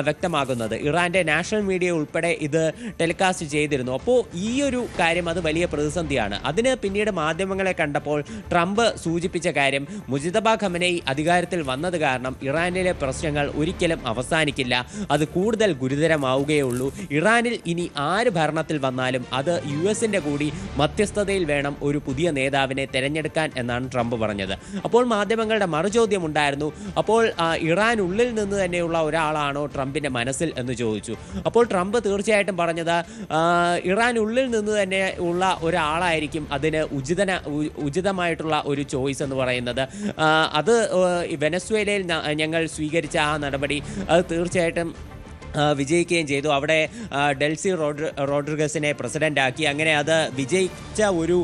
വ്യക്തമാകുന്നത്. ഇറാൻ്റെ നാഷണൽ മീഡിയ ഉൾപ്പെടെ ഇത് ടെലികാസ്റ്റ് ചെയ്തിരുന്നു. അപ്പോൾ ഈ ഒരു കാര്യം അത് വലിയ പ്രതിസന്ധിയാണ്. അതിന് പിന്നീട് മാധ്യമങ്ങളെ കണ്ടപ്പോൾ ട്രംപ് സൂചിപ്പിച്ച കാര്യം മുജ്തബ ഖമനേയി അധികാരത്തിൽ വന്നത് കാരണം ഇറാനിലെ പ്രശ്നങ്ങൾ ഒരിക്കലും അവസാനിക്കില്ല, അത് കൂടുതൽ ഗുരുതരമാവുകയുള്ളൂ. ഇറാനിൽ ഇനി ആര് ഭരണത്തിൽ വന്നാലും അത് US-ൻ്റെ കൂടി മധ്യസ്ഥതയിൽ വേണം ഒരു പുതിയ നേതാവിനെ തിരഞ്ഞെടുക്കാൻ എന്നാണ് ട്രംപ് പറഞ്ഞത്. അപ്പോൾ മാധ്യമങ്ങളുടെ മറുചോദ്യം ഉണ്ടായിരുന്നു, അപ്പോൾ ഇറാനുള്ളിൽ നിന്ന് തന്നെയുള്ള ഒരാളാണോ ട്രംപിൻ്റെ മനസ്സിൽ എന്ന് ചോദിച്ചു. അപ്പോൾ ട്രംപ് തീർച്ചയായിട്ടും പറഞ്ഞത് ഇറാനുള്ളിൽ നിന്ന് തന്നെ ഉള്ള ഒരാളായിരിക്കും അതിന് ഉചിതമായിട്ടുള്ള ഒരു ചോയ്സ് എന്ന് പറയുന്നത്. അത് വെനസ്വേലയിൽ ഞങ്ങൾ സ്വീകരിച്ച ആ നടപടി അത് തീർച്ചയായിട്ടും വിജയിക്കുകയും ചെയ്തു. അവിടെ ഡെൽസി റോഡ്രിഗസിനെ പ്രസിഡൻ്റാക്കി. അങ്ങനെ അത് വിജയിച്ച ഒരു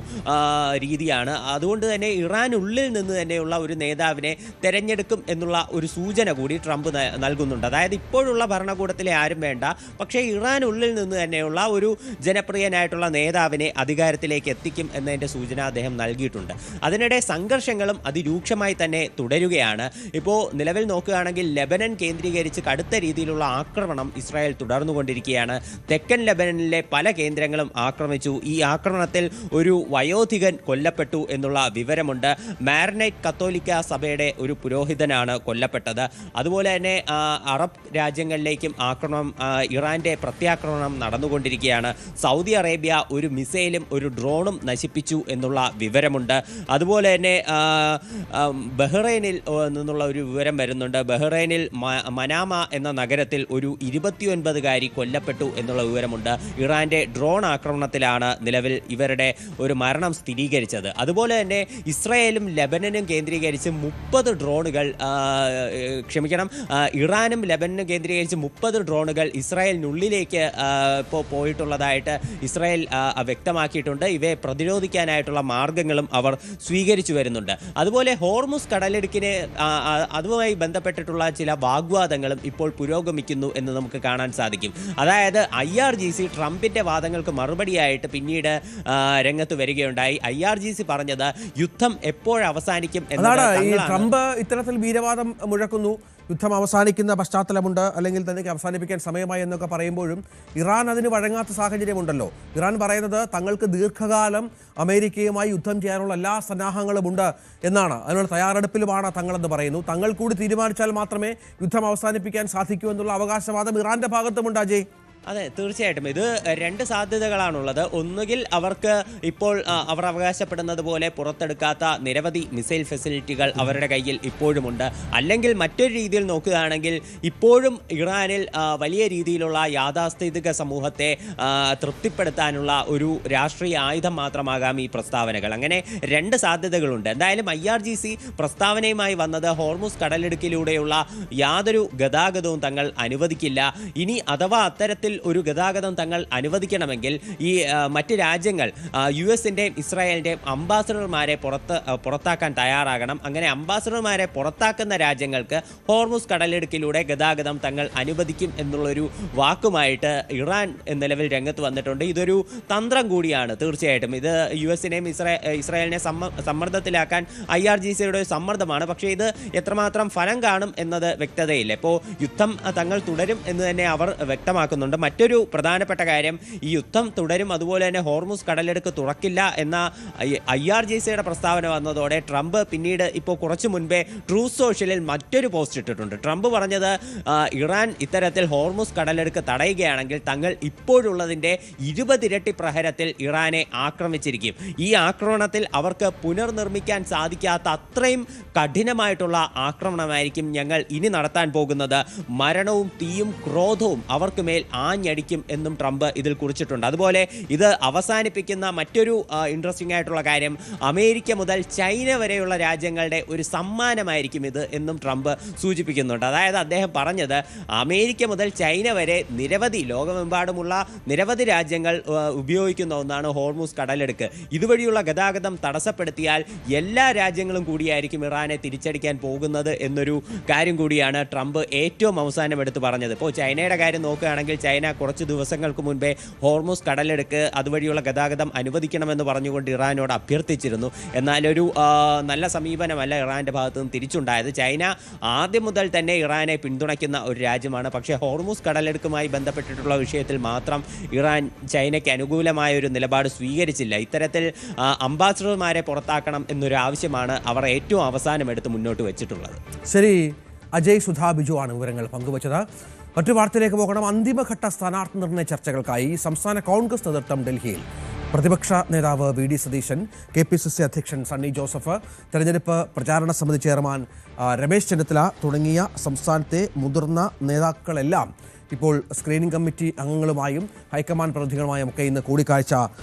രീതിയാണ്. അതുകൊണ്ട് തന്നെ ഇറാനുള്ളിൽ നിന്ന് തന്നെയുള്ള ഒരു നേതാവിനെ തിരഞ്ഞെടുക്കും എന്നുള്ള ഒരു സൂചന കൂടി ട്രംപ് നൽകുന്നുണ്ട്. അതായത് ഇപ്പോഴുള്ള ഭരണകൂടത്തിലെ ആരും വേണ്ട, പക്ഷേ ഇറാനുള്ളിൽ നിന്ന് തന്നെയുള്ള ഒരു ജനപ്രിയനായിട്ടുള്ള നേതാവിനെ അധികാരത്തിലേക്ക് എത്തിക്കും എന്നതിൻ്റെ സൂചന അദ്ദേഹം നൽകിയിട്ടുണ്ട്. അതിനിടെ സംഘർഷങ്ങളും അതിരൂക്ഷമായി തന്നെ തുടരുകയാണ്. ഇപ്പോൾ നിലവിൽ നോക്കുകയാണെങ്കിൽ ലെബനൻ കേന്ദ്രീകരിച്ച് കടുത്ത രീതിയിലുള്ള ആക്രമണം ഇസ്രായേൽ തുടർന്നുകൊണ്ടിരിക്കുകയാണ്. തെക്കൻ ലെബനനിലെ പല കേന്ദ്രങ്ങളും ആക്രമിച്ചു. ഈ ആക്രമണത്തിൽ ഒരു വയോധികൻ കൊല്ലപ്പെട്ടു എന്നുള്ള വിവരമുണ്ട്. മാരണൈറ്റ് കത്തോലിക്ക സഭയുടെ ഒരു പുരോഹിതനാണ് കൊല്ലപ്പെട്ടത്. അതുപോലെ തന്നെ അറബ് രാജ്യങ്ങളിലേക്കും ഇറാന്റെ പ്രത്യാക്രമണം നടന്നുകൊണ്ടിരിക്കുകയാണ്. സൗദി അറേബ്യ ഒരു മിസൈലും ഒരു ഡ്രോണും നശിപ്പിച്ചു എന്നുള്ള വിവരമുണ്ട്. അതുപോലെ തന്നെ ബഹ്റൈനിൽ നിന്നുള്ള ഒരു വിവരം വരുന്നുണ്ട്. ബഹ്റൈനിൽ മനാമ എന്ന നഗരത്തിൽ ഒരു 29കാരി കൊല്ലപ്പെട്ടു എന്നുള്ള വിവരമുണ്ട്. ഇറാന്റെ ഡ്രോൺ ആക്രമണത്തിലാണ് നിലവിൽ ഇവരുടെ ഒരു മരണം സ്ഥിരീകരിച്ചത്. അതുപോലെ തന്നെ ഇസ്രായേലും ലെബനനും കേന്ദ്രീകരിച്ച് 30 ഡ്രോണുകൾ ഇറാനും ലെബനനും കേന്ദ്രീകരിച്ച് 30 ഡ്രോണുകൾ ഇസ്രായേലിനുള്ളിലേക്ക് ഇപ്പോൾ പോയിട്ടുള്ളതായിട്ട് ഇസ്രായേൽ വ്യക്തമാക്കിയിട്ടുണ്ട്. ഇവയെ പ്രതിരോധിക്കാനായിട്ടുള്ള മാർഗങ്ങളും അവർ സ്വീകരിച്ചു വരുന്നുണ്ട്. അതുപോലെ ഹോർമുസ് കടലിടുക്കിനെ അതുമായി ബന്ധപ്പെട്ടിട്ടുള്ള ചില വാഗ്വാദങ്ങളും ഇപ്പോൾ പുരോഗമിക്കുന്നു എന്ന് നമുക്ക് കാണാൻ സാധിക്കും. അതായത് IRGC ട്രംപിന്റെ വാദങ്ങൾക്ക് മറുപടിയായിട്ട് പിന്നീട് രംഗത്ത് വരികയുണ്ടായി. IRGC പറഞ്ഞത് യുദ്ധം എപ്പോഴവസാനിക്കും എന്നാണ്. ഈ ട്രംപ് ഇത്തരത്തിൽ വീരവാദം മുഴക്കുന്നു, യുദ്ധം അവസാനിക്കുന്ന പശ്ചാത്തലമുണ്ട്, അല്ലെങ്കിൽ തന്നെ അവസാനിപ്പിക്കാൻ സമയമായി എന്നൊക്കെ പറയുമ്പോഴും ഇറാൻ അതിന് വഴങ്ങാത്ത സാഹചര്യമുണ്ടല്ലോ. ഇറാൻ പറയുന്നത് തങ്ങൾക്ക് ദീർഘകാലം അമേരിക്കയുമായി യുദ്ധം ചെയ്യാനുള്ള എല്ലാ സന്നാഹങ്ങളും ഉണ്ട് എന്നാണ്, അതിനുള്ള തയ്യാറെടുപ്പിലുമാണ് തങ്ങളെന്ന് പറയുന്നു. തങ്ങൾ കൂടി തീരുമാനിച്ചാൽ മാത്രമേ യുദ്ധം അവസാനിപ്പിക്കാൻ സാധിക്കൂ എന്നുള്ള അവകാശവാദം ഇറാന്റെ ഭാഗത്തുമുണ്ട്. അജയ്, അതെ, തീർച്ചയായിട്ടും ഇത് 2 സാധ്യതകളാണുള്ളത്. ഒന്നുകിൽ അവർക്ക് ഇപ്പോൾ അവർ അവകാശപ്പെടുന്നത് പോലെ പുറത്തെടുക്കാത്ത നിരവധി മിസൈൽ ഫെസിലിറ്റികൾ അവരുടെ കയ്യിൽ ഇപ്പോഴുമുണ്ട്. അല്ലെങ്കിൽ മറ്റൊരു രീതിയിൽ നോക്കുകയാണെങ്കിൽ ഇപ്പോഴും ഇറാനിൽ വലിയ രീതിയിലുള്ള യാഥാസ്ഥിതിക സമൂഹത്തെ തൃപ്തിപ്പെടുത്താനുള്ള ഒരു രാഷ്ട്രീയ ആയുധം മാത്രമാകാം ഈ പ്രസ്താവനകൾ. അങ്ങനെ 2 സാധ്യതകളുണ്ട്. എന്തായാലും IRGC പ്രസ്താവനയുമായി വന്നത് ഹോർമുസ് കടലിടുക്കിലൂടെയുള്ള യാതൊരു ഗതാഗതവും തങ്ങൾ അനുവദിക്കില്ല. ഇനി അഥവാ അത്തരത്തിൽ ഒരു ഗതാഗതം തങ്ങൾ അനുവദിക്കണമെങ്കിൽ ഈ മറ്റ് രാജ്യങ്ങൾ US-ന്റെയും ഇസ്രായേലിൻ്റെയും അംബാസഡർമാരെ പുറത്താക്കാൻ തയ്യാറാകണം. അങ്ങനെ അംബാസഡർമാരെ പുറത്താക്കുന്ന രാജ്യങ്ങൾക്ക് ഹോർമുസ് കടലിടുക്കിലൂടെ ഗതാഗതം തങ്ങൾ അനുവദിക്കും എന്നുള്ളൊരു വാക്കുമായിട്ട് ഇറാൻ നിലവിൽ രംഗത്ത് വന്നിട്ടുണ്ട്. ഇതൊരു തന്ത്രം കൂടിയാണ്. തീർച്ചയായിട്ടും ഇത് US-നെയും ഇസ്രായേലിനെ സമ്മർദ്ദത്തിലാക്കാൻ IRGCയുടെ സമ്മർദ്ദമാണ്. പക്ഷേ ഇത് എത്രമാത്രം ഫലം കാണും എന്നത് വ്യക്തതയില്ല. ഇപ്പോൾ യുദ്ധം തങ്ങൾ തുടരും എന്ന് തന്നെ അവർ വ്യക്തമാക്കുന്നുണ്ട്. മറ്റൊരു പ്രധാനപ്പെട്ട കാര്യം, ഈ യുദ്ധം തുടരും, അതുപോലെ തന്നെ ഹോർമുസ് കടലെടുക്ക് തുറക്കില്ല എന്ന IRGCയുടെ പ്രസ്താവന വന്നതോടെ ട്രംപ് പിന്നീട് ഇപ്പോൾ കുറച്ചു മുൻപേ ട്രൂത്ത് സോഷ്യലിൽ മറ്റൊരു പോസ്റ്റ് ഇട്ടിട്ടുണ്ട്. ട്രംപ് പറഞ്ഞത് ഇറാൻ ഇത്തരത്തിൽ ഹോർമുസ് കടലെടുക്ക് തടയുകയാണെങ്കിൽ തങ്ങൾ ഇപ്പോഴുള്ളതിൻ്റെ 20 ഇരട്ടി പ്രഹരത്തിൽ ഇറാനെ ആക്രമിച്ചിരിക്കും. ഈ ആക്രമണത്തിൽ അവർക്ക് പുനർനിർമ്മിക്കാൻ സാധിക്കാത്ത അത്രയും കഠിനമായിട്ടുള്ള ആക്രമണമായിരിക്കും ഞങ്ങൾ ഇനി നടത്താൻ പോകുന്നത്. മരണവും തീയും ക്രോധവും അവർക്ക് മേൽ ആഞ്ഞടിക്കും എന്നും ട്രംപ് ഇതിൽ കുറിച്ചിട്ടുണ്ട്. അതുപോലെ ഇത് അവസാനിപ്പിക്കുന്ന മറ്റൊരു ഇൻട്രസ്റ്റിംഗ് ആയിട്ടുള്ള കാര്യം, അമേരിക്ക മുതൽ ചൈന വരെയുള്ള രാജ്യങ്ങളുടെ ഒരു സമ്മാനമായിരിക്കും ഇത് എന്നും ട്രംപ് സൂചിപ്പിക്കുന്നുണ്ട്. അതായത് അദ്ദേഹം പറഞ്ഞത് അമേരിക്ക മുതൽ ചൈന വരെ ലോകമെമ്പാടുമുള്ള നിരവധി രാജ്യങ്ങൾ ഉപയോഗിക്കുന്ന ഒന്നാണ് ഹോർമുസ് കടലെടുക്ക്. ഇതുവഴിയുള്ള ഗതാഗതം തടസ്സപ്പെടുത്തിയാൽ എല്ലാ രാജ്യങ്ങളും കൂടിയായിരിക്കും ഇറാനെ തിരിച്ചടിക്കാൻ പോകുന്നത് എന്നൊരു കാര്യം കൂടിയാണ് ട്രംപ് ഏറ്റവും അവസാനം എടുത്ത് പറഞ്ഞത്. ഇപ്പോൾ ചൈനയുടെ കാര്യം നോക്കുകയാണെങ്കിൽ ചൈന കുറച്ച് ദിവസങ്ങൾക്ക് മുൻപേ ഹോർമുസ് കടലെടുക്ക് അതുവഴിയുള്ള ഗതാഗതം അനുവദിക്കണമെന്ന് പറഞ്ഞുകൊണ്ട് ഇറാനോട് അഭ്യർത്ഥിച്ചിരുന്നു. എന്നാൽ ഒരു നല്ല സമീപനമല്ല ഇറാന്റെ ഭാഗത്തു നിന്ന് തിരിച്ചുണ്ടായത്. ചൈന ആദ്യം മുതൽ തന്നെ ഇറാനെ പിന്തുണയ്ക്കുന്ന ഒരു രാജ്യമാണ്. പക്ഷേ ഹോർമുസ് കടലെടുക്കുമായി ബന്ധപ്പെട്ടിട്ടുള്ള വിഷയത്തിൽ മാത്രം ഇറാൻ ചൈനയ്ക്ക് അനുകൂലമായ ഒരു നിലപാട് സ്വീകരിച്ചില്ല. ഇത്തരത്തിൽ അംബാസഡർമാരെ പുറത്താക്കണം എന്നൊരു ആവശ്യമാണ് അവർ ഏറ്റവും അവസാനം എടുത്ത് മുന്നോട്ട് വെച്ചിട്ടുള്ളത്. ശരി, അജയ് സുധാ ബിജു ആണ് വിവരങ്ങൾ പങ്കുവച്ചത്. മറ്റു വാർത്തയിലേക്ക് പോകണം. അന്തിമഘട്ട സ്ഥാനാർത്ഥി നിർണയ ചർച്ചകൾക്കായി സംസ്ഥാന കോൺഗ്രസ് നേതൃത്വം ഡൽഹിയിൽ. പ്രതിപക്ഷ നേതാവ് VD സതീശൻ, KPCC അധ്യക്ഷൻ സണ്ണി ജോസഫ്, തെരഞ്ഞെടുപ്പ് പ്രചാരണ സമിതി ചെയർമാൻ രമേശ് ചെന്നിത്തല തുടങ്ങിയ സംസ്ഥാനത്തെ മുതിർന്ന നേതാക്കളെല്ലാം ഇപ്പോൾ സ്ക്രീനിംഗ് കമ്മിറ്റി അംഗങ്ങളുമായും ഹൈക്കമാൻഡ് പ്രതിനിധികളുമായും ഒക്കെ ഇന്ന് കൂടിക്കാഴ്ച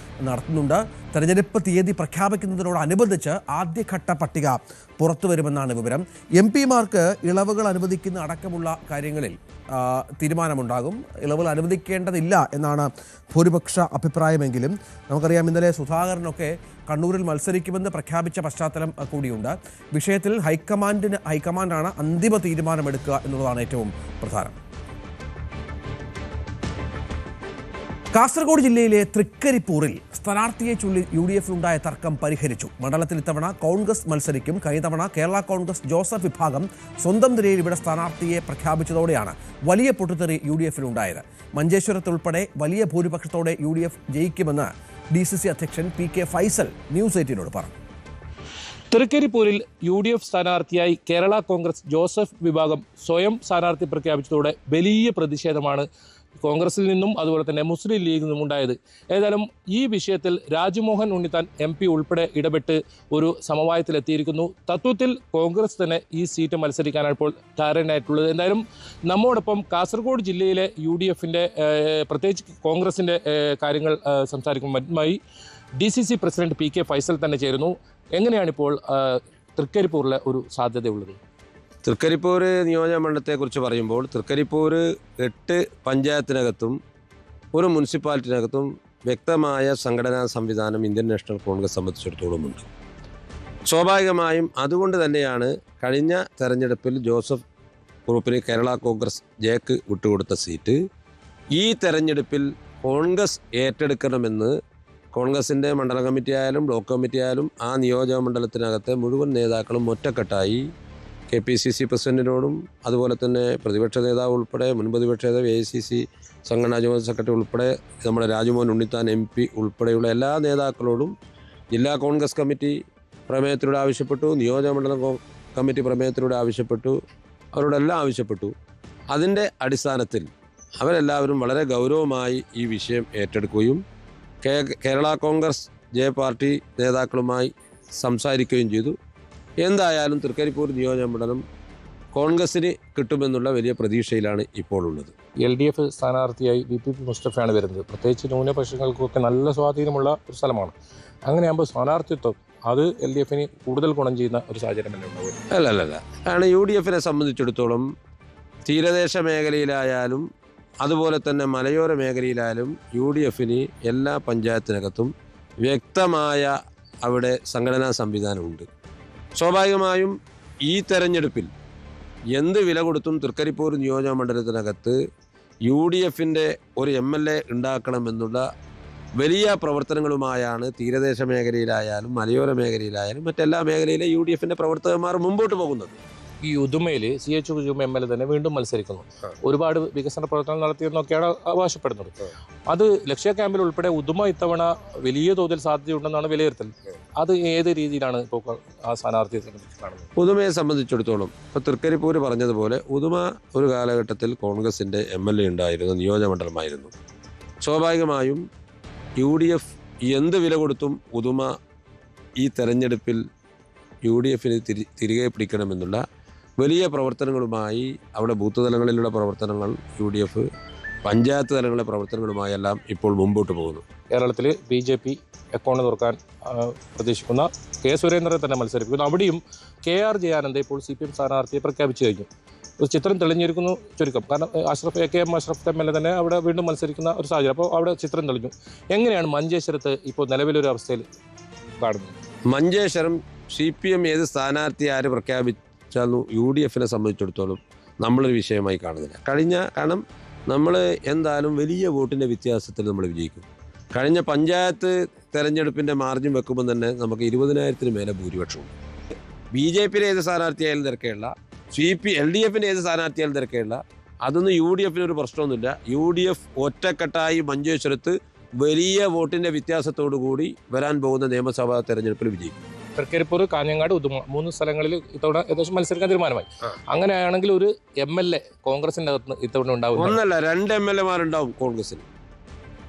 നടത്തുന്നുണ്ട്. തെരഞ്ഞെടുപ്പ് തീയതി പ്രഖ്യാപിക്കുന്നതിനോടനുബന്ധിച്ച് ആദ്യഘട്ട പട്ടിക പുറത്തു വരുമെന്നാണ് വിവരം. MP-മാർക്ക് ഇളവുകൾ അനുവദിക്കുന്ന അടക്കമുള്ള കാര്യങ്ങളിൽ തീരുമാനമുണ്ടാകും. ഇളവുകൾ അനുവദിക്കേണ്ടതില്ല എന്നാണ് ഭൂരിപക്ഷ അഭിപ്രായമെങ്കിലും നമുക്കറിയാം ഇന്നലെ സുധാകരനൊക്കെ കണ്ണൂരിൽ മത്സരിക്കുമെന്ന് പ്രഖ്യാപിച്ച പശ്ചാത്തലം കൂടിയുണ്ട്. വിഷയത്തിൽ ഹൈക്കമാൻഡാണ് അന്തിമ തീരുമാനമെടുക്കുക എന്നുള്ളതാണ് ഏറ്റവും പ്രധാനം. കാസർഗോഡ് ജില്ലയിലെ തൃക്കരിപ്പൂരിൽ സ്ഥാനാർത്ഥിയെ ചൊല്ലി UDF-ലുണ്ടായ തർക്കം പരിഹരിച്ചു. മണ്ഡലത്തിൽ ഇത്തവണ കോൺഗ്രസ് മത്സരിക്കും. കഴിഞ്ഞ തവണ കേരള കോൺഗ്രസ് ജോസഫ് വിഭാഗം സ്വന്തം നിലയിൽ ഇവിടെ സ്ഥാനാർത്ഥിയെ പ്രഖ്യാപിച്ചതോടെയാണ് വലിയ പൊട്ടിത്തെറി UDF-ലുണ്ടായത്. മഞ്ചേശ്വരത്തുൾപ്പെടെ വലിയ ഭൂരിപക്ഷത്തോടെ UDF ജയിക്കുമെന്ന് DCC അധ്യക്ഷൻ PK ഫൈസൽ ന്യൂസ് 18നോട് പറഞ്ഞു. തൃക്കരിപ്പൂരിൽ UDF സ്ഥാനാർത്ഥിയായി കേരള കോൺഗ്രസ് ജോസഫ് വിഭാഗം സ്വയം സ്ഥാനാർത്ഥി പ്രഖ്യാപിച്ചതോടെ വലിയ പ്രതിഷേധമാണ് കോൺഗ്രസിൽ നിന്നും അതുപോലെ തന്നെ മുസ്ലിം ലീഗിൽ നിന്നും ഉണ്ടായത്. ഏതായാലും ഈ വിഷയത്തിൽ രാജ്മോഹൻ ഉണ്ണിത്താൻ MP ഉൾപ്പെടെ ഇടപെട്ട് ഒരു സമവായത്തിലെത്തിയിരിക്കുന്നു. തത്വത്തിൽ കോൺഗ്രസ് തന്നെ ഈ സീറ്റ് മത്സരിക്കാനാണ് ഇപ്പോൾ ധാരണയായിട്ടുള്ളത്. എന്തായാലും നമ്മോടൊപ്പം കാസർഗോഡ് ജില്ലയിലെ UDFിൻ്റെ പ്രത്യേകിച്ച് കോൺഗ്രസിൻ്റെ കാര്യങ്ങൾ സംസാരിക്കുമ്പോൾ DCC പ്രസിഡന്റ് PK ഫൈസൽ തന്നെ ചേരുന്നു. എങ്ങനെയാണിപ്പോൾ തൃക്കരിപ്പൂരിലെ ഒരു സാധ്യതയുള്ളത്? തൃക്കരിപ്പൂർ നിയോജകമണ്ഡലത്തെക്കുറിച്ച് പറയുമ്പോൾ തൃക്കരിപ്പൂർ 8 പഞ്ചായത്തിനകത്തും ഒരു മുനിസിപ്പാലിറ്റിനകത്തും വ്യക്തമായ സംഘടനാ സംവിധാനം ഇന്ത്യൻ നാഷണൽ കോൺഗ്രസ് സംബന്ധിച്ചിടത്തോളമുണ്ട്. സ്വാഭാവികമായും അതുകൊണ്ട് തന്നെയാണ് കഴിഞ്ഞ തെരഞ്ഞെടുപ്പിൽ ജോസഫ് ഗ്രൂപ്പിന് കേരള കോൺഗ്രസ് ജെക്ക് വിട്ടുകൊടുത്ത സീറ്റ് ഈ തെരഞ്ഞെടുപ്പിൽ കോൺഗ്രസ് ഏറ്റെടുക്കണമെന്ന് കോൺഗ്രസിൻ്റെ മണ്ഡലം കമ്മിറ്റി ആയാലും ബ്ലോക്ക് കമ്മിറ്റി ആയാലും ആ നിയോജക മണ്ഡലത്തിനകത്തെ മുഴുവൻ നേതാക്കളും ഒറ്റക്കെട്ടായി KPCC പ്രസിഡന്റിനോടും അതുപോലെ തന്നെ പ്രതിപക്ഷ നേതാവ് ഉൾപ്പെടെ മുൻ പ്രതിപക്ഷ നേതാവ് AICC സംഘടനാ ജനറൽ സെക്രട്ടറി ഉൾപ്പെടെ നമ്മുടെ രാജ്മോഹൻ ഉണ്ണിത്താൻ MP ഉൾപ്പെടെയുള്ള എല്ലാ നേതാക്കളോടും ജില്ലാ കോൺഗ്രസ് കമ്മിറ്റി പ്രമേയത്തിലൂടെ ആവശ്യപ്പെട്ടു, നിയോജക മണ്ഡലം കമ്മിറ്റി പ്രമേയത്തിലൂടെ ആവശ്യപ്പെട്ടു, അവരോടെല്ലാം ആവശ്യപ്പെട്ടു. അതിൻ്റെ അടിസ്ഥാനത്തിൽ അവരെല്ലാവരും വളരെ ഗൗരവമായി ഈ വിഷയം ഏറ്റെടുക്കുകയും കേരള കോൺഗ്രസ് പാർട്ടി നേതാക്കളുമായി സംസാരിക്കുകയും ചെയ്തു. എന്തായാലും തൃക്കരിപ്പൂർ നിയോജകമണ്ഡലം കോൺഗ്രസിന് കിട്ടുമെന്നുള്ള വലിയ പ്രതീക്ഷയിലാണ് ഇപ്പോൾ ഉള്ളത്. LDF സ്ഥാനാർത്ഥിയായി VP മുസ്തഫയാണ് വരുന്നത്. പ്രത്യേകിച്ച് ന്യൂനപക്ഷങ്ങൾക്കൊക്കെ നല്ല സ്വാധീനമുള്ള ഒരു സ്ഥലമാണ്. അങ്ങനെയാകുമ്പോൾ സ്ഥാനാർത്ഥിത്വം അത് LDFന് കൂടുതൽ ഗുണം ചെയ്യുന്ന ഒരു സാഹചര്യമല്ലേ ഉണ്ടാവുക? അല്ലല്ല, കാരണം UDFനെ സംബന്ധിച്ചിടത്തോളം തീരദേശ മേഖലയിലായാലും അതുപോലെ തന്നെ മലയോര മേഖലയിലായാലും UDFന് എല്ലാ പഞ്ചായത്തിനകത്തും വ്യക്തമായ അവിടെ സംഘടനാ സംവിധാനമുണ്ട്. സ്വാഭാവികമായും ഈ തെരഞ്ഞെടുപ്പിൽ എന്ത് വില കൊടുത്തും തൃക്കരിപ്പൂർ നിയോജക മണ്ഡലത്തിനകത്ത് UDFൻ്റെ ഒരു MLA ഉണ്ടാക്കണമെന്നുള്ള വലിയ പ്രവർത്തനങ്ങളുമായാണ് തീരദേശ മേഖലയിലായാലും മലയോര മേഖലയിലായാലും മറ്റെല്ലാ മേഖലയിലെ UDFൻ്റെ പ്രവർത്തകന്മാർ മുമ്പോട്ട് പോകുന്നത്. ഈ ഉദുമയിൽ CH ഉദുമ MLA തന്നെ വീണ്ടും മത്സരിക്കുന്നു. ഒരുപാട് വികസന പ്രവർത്തനങ്ങൾ നടത്തിയെന്നൊക്കെയാണ് അവകാശപ്പെടുന്നത്. അത് ലക്ഷ്യ ക്യാമ്പിൽ ഉൾപ്പെടെ ഉദുമ ഇത്തവണ വലിയ തോതിൽ സാധ്യതയുണ്ടെന്നാണ് വിലയിരുത്തൽ. അത് ഏത് രീതിയിലാണ് ഇപ്പോൾ ആ സ്ഥാനാർത്ഥിയെ കാണുന്നത്? ഉദുമയെ സംബന്ധിച്ചിടത്തോളം ഇപ്പോൾ തൃക്കരിപ്പൂർ പറഞ്ഞതുപോലെ ഉദുമ ഒരു കാലഘട്ടത്തിൽ കോൺഗ്രസിൻ്റെ MLA ഉണ്ടായിരുന്ന നിയോജകമണ്ഡലമായിരുന്നു. സ്വാഭാവികമായും UDF എന്ത് വില കൊടുത്തും ഉദുമ ഈ തെരഞ്ഞെടുപ്പിൽ UDFന് തിരികെ പിടിക്കണമെന്നുള്ള വലിയ പ്രവർത്തനങ്ങളുമായി അവിടെ ബൂത്ത് തലങ്ങളിലുള്ള പ്രവർത്തനങ്ങൾ UDF പഞ്ചായത്ത് തലങ്ങളിലെ പ്രവർത്തനങ്ങളുമായെല്ലാം ഇപ്പോൾ മുമ്പോട്ട് പോകുന്നു. കേരളത്തിൽ BJP അക്കൗണ്ട് തുറക്കാൻ പ്രതീക്ഷിക്കുന്ന K. സുരേന്ദ്രനെ തന്നെ മത്സരിക്കുന്നു. അവിടെയും KR ജയാനന്ദ ഇപ്പോൾ CPM സ്ഥാനാർത്ഥിയെ പ്രഖ്യാപിച്ചു കഴിഞ്ഞു. ഒരു ചിത്രം തെളിഞ്ഞിരിക്കുന്നു ചുരുക്കം. കാരണം AKM അഷ്റഫ് MLA തന്നെ അവിടെ വീണ്ടും മത്സരിക്കുന്ന ഒരു സാഹചര്യം. അപ്പോൾ അവിടെ ചിത്രം തെളിഞ്ഞു. എങ്ങനെയാണ് മഞ്ചേശ്വരത്ത് ഇപ്പോൾ നിലവിലൊരു അവസ്ഥയിൽ കാണുന്നത്? മഞ്ചേശ്വരം CPM ഏത് സ്ഥാനാർത്ഥി ആര് പ്രഖ്യാപിച്ചാലും UDFനെ സംബന്ധിച്ചിടത്തോളം നമ്മളൊരു വിഷയമായി കാണുന്നില്ല. കാരണം നമ്മൾ എന്തായാലും വലിയ വോട്ടിൻ്റെ വ്യത്യാസത്തിൽ നമ്മൾ വിജയിക്കും. കഴിഞ്ഞ പഞ്ചായത്ത് തെരഞ്ഞെടുപ്പിൻ്റെ മാർജിൻ വെക്കുമ്പോൾ തന്നെ നമുക്ക് 20,000-ന് മേലെ ഭൂരിപക്ഷമുണ്ട്. BJPയിലെ ഏത് സ്ഥാനാർത്ഥിയായാലും തിരക്കേയുള്ള LDFൻ്റെ ഏത് സ്ഥാനാർത്ഥിയായാലും തിരക്കേയുള്ള അതൊന്നും UDFന് ഒരു പ്രശ്നമൊന്നുമില്ല. UDF ഒറ്റക്കെട്ടായി മഞ്ചേശ്വരത്ത് വലിയ വോട്ടിൻ്റെ വ്യത്യാസത്തോടു കൂടി വരാൻ പോകുന്ന നിയമസഭാ തെരഞ്ഞെടുപ്പിൽ വിജയിക്കും. തൃക്കരിപ്പൂർ, കാഞ്ഞങ്ങാട്, ഉദുമ 3 സ്ഥലങ്ങളിൽ ഇത്തവണ ഏകദേശം മത്സരിക്കാൻ തീരുമാനമായി. അങ്ങനെയാണെങ്കിൽ ഒരു MLA കോൺഗ്രസിൻ്റെ അകത്ത് ഇത്തവണ ഉണ്ടാവും. ഒന്നല്ല, 2 MLA-മാരുണ്ടാവും കോൺഗ്രസിന്.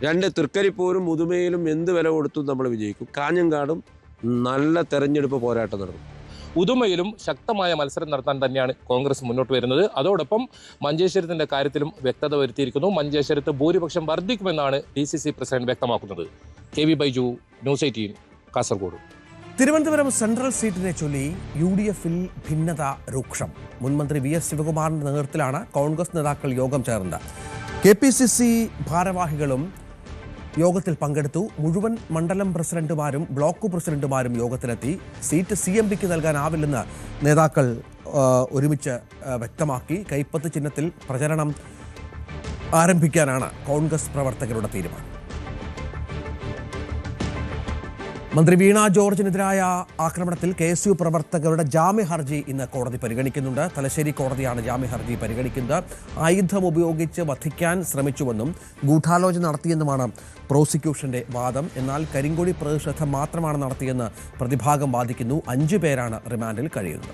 2 തൃക്കരിപ്പൂരും ഉദുമയിലും എന്ത് വില കൊടുത്തും നമ്മൾ വിജയിക്കും. കാഞ്ഞങ്ങാടും നല്ല തെരഞ്ഞെടുപ്പ് പോരാട്ടം നടക്കും. ഉദുമയിലും ശക്തമായ മത്സരം നടത്താൻ തന്നെയാണ് കോൺഗ്രസ് മുന്നോട്ട് വരുന്നത്. അതോടൊപ്പം മഞ്ചേശ്വരത്തിൻ്റെ കാര്യത്തിലും വ്യക്തത വരുത്തിയിരിക്കുന്നു. മഞ്ചേശ്വരത്ത് ഭൂരിപക്ഷം വർദ്ധിക്കുമെന്നാണ് DCC പ്രസിഡന്റ് വ്യക്തമാക്കുന്നത്. KV Baiju, news 18, Kasaragod. Thiruvananthapuram central സീറ്റിനെ ചൊല്ലി UDFൽ ഭിന്നത രൂക്ഷം. മുൻമന്ത്രി VS ശിവകുമാറിന്റെ നേതൃത്വത്തിലാണ് കോൺഗ്രസ് നേതാക്കൾ യോഗം ചേർന്നത്. KPCC ഭാരവാഹികളും യോഗത്തിൽ പങ്കെടുത്തു. മുഴുവൻ മണ്ഡലം പ്രസിഡന്റുമാരും ബ്ലോക്ക് പ്രസിഡന്റുമാരും യോഗത്തിലെത്തി. സീറ്റ് CMPക്ക് നൽകാനാവില്ലെന്ന് നേതാക്കൾ ഒരുമിച്ച് വ്യക്തമാക്കി. കൈപ്പത്ത് ചിഹ്നത്തിൽ പ്രചരണം ആരംഭിക്കാനാണ് കോൺഗ്രസ് പ്രവർത്തകരുടെ തീരുമാനം. മന്ത്രി വീണ ജോർജിനെതിരായ ആക്രമണത്തിൽ KSU പ്രവർത്തകരുടെ ജാമ്യ ഹർജി ഇന്ന് കോടതി പരിഗണിക്കുന്നുണ്ട്. തലശ്ശേരി കോടതിയാണ് ജാമ്യ ഹർജി പരിഗണിക്കുന്നത്. ആയുധം ഉപയോഗിച്ച് വധിക്കാൻ ശ്രമിച്ചുവെന്നും ഗൂഢാലോചന നടത്തിയെന്നുമാണ് പ്രോസിക്യൂഷന്റെ വാദം. എന്നാൽ കരിങ്കൊടി പ്രതിഷേധം മാത്രമാണ് നടത്തിയെന്ന് പ്രതിഭാഗം വാദിക്കുന്നു. 5 പേരാണ് റിമാൻഡിൽ കഴിയുന്നത്.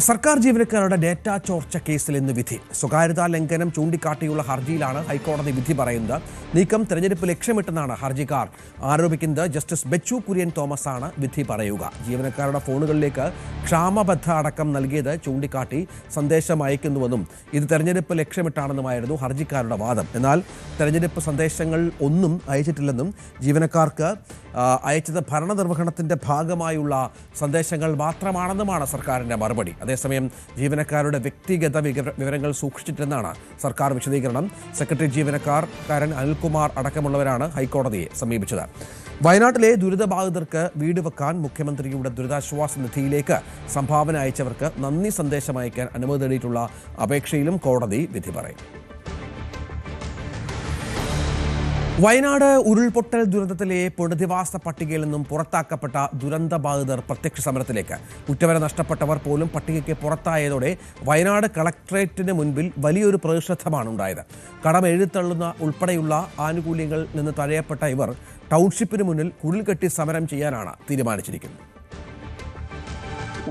സർക്കാർ ജീവനക്കാരുടെ ഡേറ്റ ചോർച്ച കേസിൽ ഇന്ന് വിധി. സ്വകാര്യതാ ലംഘനം ചൂണ്ടിക്കാട്ടിയുള്ള ഹർജിയിലാണ് ഹൈക്കോടതി വിധി പറയുന്നത്. നീക്കം തെരഞ്ഞെടുപ്പ് ലക്ഷ്യമിട്ടെന്നാണ് ഹർജിക്കാർ ആരോപിക്കുന്നത്. ജസ്റ്റിസ് ബെച്ചു കുര്യൻ തോമസ് ആണ് വിധി പറയുക. ജീവനക്കാരുടെ ഫോണുകളിലേക്ക് ക്ഷാമബദ്ധ അടക്കം നൽകിയത് ചൂണ്ടിക്കാട്ടി സന്ദേശം അയക്കുന്നുവെന്നും ഇത് തെരഞ്ഞെടുപ്പ് ലക്ഷ്യമിട്ടാണെന്നുമായിരുന്നു ഹർജിക്കാരുടെ വാദം. എന്നാൽ തെരഞ്ഞെടുപ്പ് സന്ദേശങ്ങൾ ഒന്നും അയച്ചിട്ടില്ലെന്നും ജീവനക്കാർക്ക് അയച്ചത് ഭരണനിർവഹണത്തിന്റെ ഭാഗമായുള്ള സന്ദേശങ്ങൾ മാത്രമാണെന്നുമാണ് സർക്കാരിന്റെ മറുപടി. അതേസമയം ജീവനക്കാരുടെ വ്യക്തിഗത വിവരങ്ങൾ സൂക്ഷിച്ചിട്ടെന്നാണ് സർക്കാർ വിശദീകരണം. സെക്രട്ടറി ജീവനക്കാരൻ അനിൽകുമാർ അടക്കമുള്ളവരാണ് ഹൈക്കോടതിയെ സമീപിച്ചത്. വയനാട്ടിലെ ദുരിതബാധിതർക്ക് വീട് വെക്കാൻ മുഖ്യമന്ത്രിയുടെ ദുരിതാശ്വാസ നിധിയിലേക്ക് സംഭാവന അയച്ചവർക്ക് നന്ദി സന്ദേശം അയക്കാൻ അനുമതി നേടിയിട്ടുള്ള അപേക്ഷയിലും കോടതി വിധി പറയും. വയനാട് ഉരുൾപൊട്ടൽ ദുരന്തത്തിലെ പുനരധിവാസ പട്ടികയിൽ നിന്നും പുറത്താക്കപ്പെട്ട ദുരന്തബാധിതർ പ്രത്യക്ഷ സമരത്തിലേക്ക്. ഉറ്റവരെ നഷ്ടപ്പെട്ടവർ പോലും പട്ടികയ്ക്ക് പുറത്തായതോടെ വയനാട് കളക്ടറേറ്റിന് മുൻപിൽ വലിയൊരു പ്രതിഷേധമാണ് ഉണ്ടായത്. കടം എഴുതിത്തള്ളുന്ന ഉൾപ്പെടെയുള്ള ആനുകൂല്യങ്ങളിൽ നിന്ന് തഴയപ്പെട്ട ഇവർ ടൗൺഷിപ്പിന് മുന്നിൽ കുടിൽ കെട്ടി സമരം ചെയ്യാനാണ് തീരുമാനിച്ചിരിക്കുന്നത്.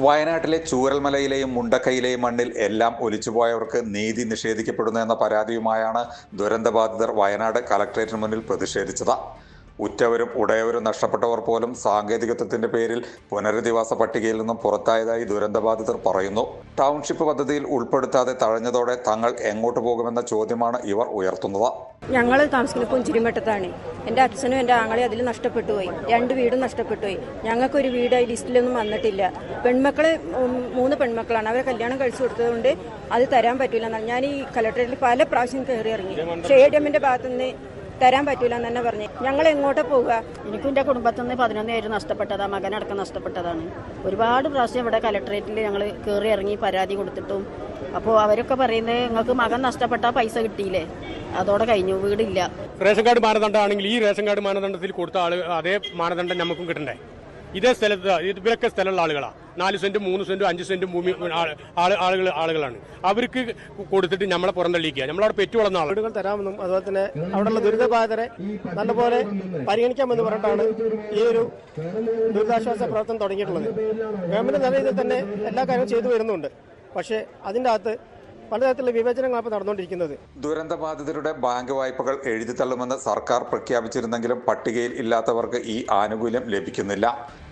വയനാട്ടിലെ ചൂരൽമലയിലെയും മുണ്ടക്കയിലെയും മണ്ണിൽ എല്ലാം ഒലിച്ചുപോയവർക്ക് നീതി നിഷേധിക്കപ്പെടുന്നു എന്ന പരാതിയുമായാണ് ദുരന്തബാധിതർ വയനാട് കളക്ടറേറ്റിന് മുന്നിൽ പ്രതിഷേധിച്ചത്. ഉറ്റവരും ഉടയവരും നഷ്ടപ്പെട്ടവർ പോലും സാങ്കേതികത്വത്തിന്റെ പേരിൽ പുനരധിവാസ പട്ടികയിൽ നിന്നും പുറത്തായതായി ദുരന്തബാധിതർ പറയുന്നു. ടൗൺഷിപ്പ് പദ്ധതിയിൽ ഉൾപ്പെടുത്താതെ തഴഞ്ഞതോടെ തങ്ങൾ എങ്ങോട്ട് പോകുമെന്ന ചോദ്യമാണ് ഇവർ ഉയർത്തുന്നത്. ഞങ്ങൾ താമസിക്കുന്ന പുഞ്ചിരിമട്ടത്താണ്. എൻ്റെ അച്ഛനും എൻ്റെ ആങ്ങളെ അതിൽ നഷ്ടപ്പെട്ടു പോയി. 2 വീടും നഷ്ടപ്പെട്ടു പോയി. ഞങ്ങൾക്കൊരു വീട് ഈ ലിസ്റ്റിലൊന്നും വന്നിട്ടില്ല. പെൺമക്കള് 3 പെൺമക്കളാണ്. അവരെ കല്യാണം കഴിച്ചു കൊടുത്തതുകൊണ്ട് അത് തരാൻ പറ്റില്ല എന്നാണ്. ഞാൻ ഈ കളക്ടറേറ്റിൽ പല പ്രാവശ്യം കയറി ഇറങ്ങി. പക്ഷേ ADMന്റെ ഭാഗത്തുനിന്ന് തരാൻ പറ്റൂല എന്ന് തന്നെ പറഞ്ഞു. ഞങ്ങൾ എങ്ങോട്ട് പോവുക? എനിക്കും എൻ്റെ കുടുംബത്തിൽ നിന്ന് 11 പേര് നഷ്ടപ്പെട്ടതാണ്. മകനടക്കം നഷ്ടപ്പെട്ടതാണ്. ഒരുപാട് പ്രാവശ്യം ഇവിടെ കളക്ടറേറ്റിൽ ഞങ്ങൾ കയറി ഇറങ്ങി പരാതി കൊടുത്തിട്ടും അപ്പോൾ അവരൊക്കെ പറയുന്നത് നിങ്ങൾക്ക് മകൻ നഷ്ടപ്പെട്ടാൽ പൈസ കിട്ടിയില്ലേ, അതോടെ കഴിഞ്ഞു, വീടില്ല. റേഷൻ കാർഡ് മാനദണ്ഡമാണെങ്കിൽ ഈ റേഷൻ കാർഡ് മാനദണ്ഡത്തിൽ കൊടുത്ത അതേ മാനദണ്ഡം നമുക്കും കിട്ടണ്ടേ? ഇതേ സ്ഥലത്ത് ഇവരൊക്കെ സ്ഥലമുള്ള ആളുകളാണ്. 4 സെന്റ് 3 സെന്റ് 5 സെന്റ് ഭൂമി ആളുകളാണ്. അവർക്ക് കൊടുത്തിട്ട് നമ്മളെ പുറന്തള്ളിക്കുക. നമ്മളവിടെ പെറ്റു വളർന്ന ആളുകൾ തരാമെന്നും അതുപോലെ തന്നെ അവിടെയുള്ള ദുരിതബാധിതരെ നല്ലപോലെ പരിഗണിക്കാമെന്ന് പറഞ്ഞിട്ടാണ് ഈ ഒരു ദുരിതാശ്വാസ പ്രവർത്തനം തുടങ്ങിയിട്ടുള്ളത്. ഗവൺമെന്റ് നല്ല രീതിയിൽ തന്നെ എല്ലാ കാര്യവും ചെയ്തു വരുന്നുണ്ട്. പക്ഷേ അതിൻ്റെ അകത്ത് പലതരത്തിലുള്ള വിവേചനങ്ങളാണ് നടന്നുകൊണ്ടിരിക്കുന്നത്. ദുരന്തബാധിതരുടെ ബാങ്ക് വായ്പകൾ എഴുതിത്തള്ളുമെന്ന് സർക്കാർ പ്രഖ്യാപിച്ചിരുന്നെങ്കിലും പട്ടികയിൽ ഇല്ലാത്തവർക്ക് ഈ ആനുകൂല്യം ലഭിക്കുന്നില്ല.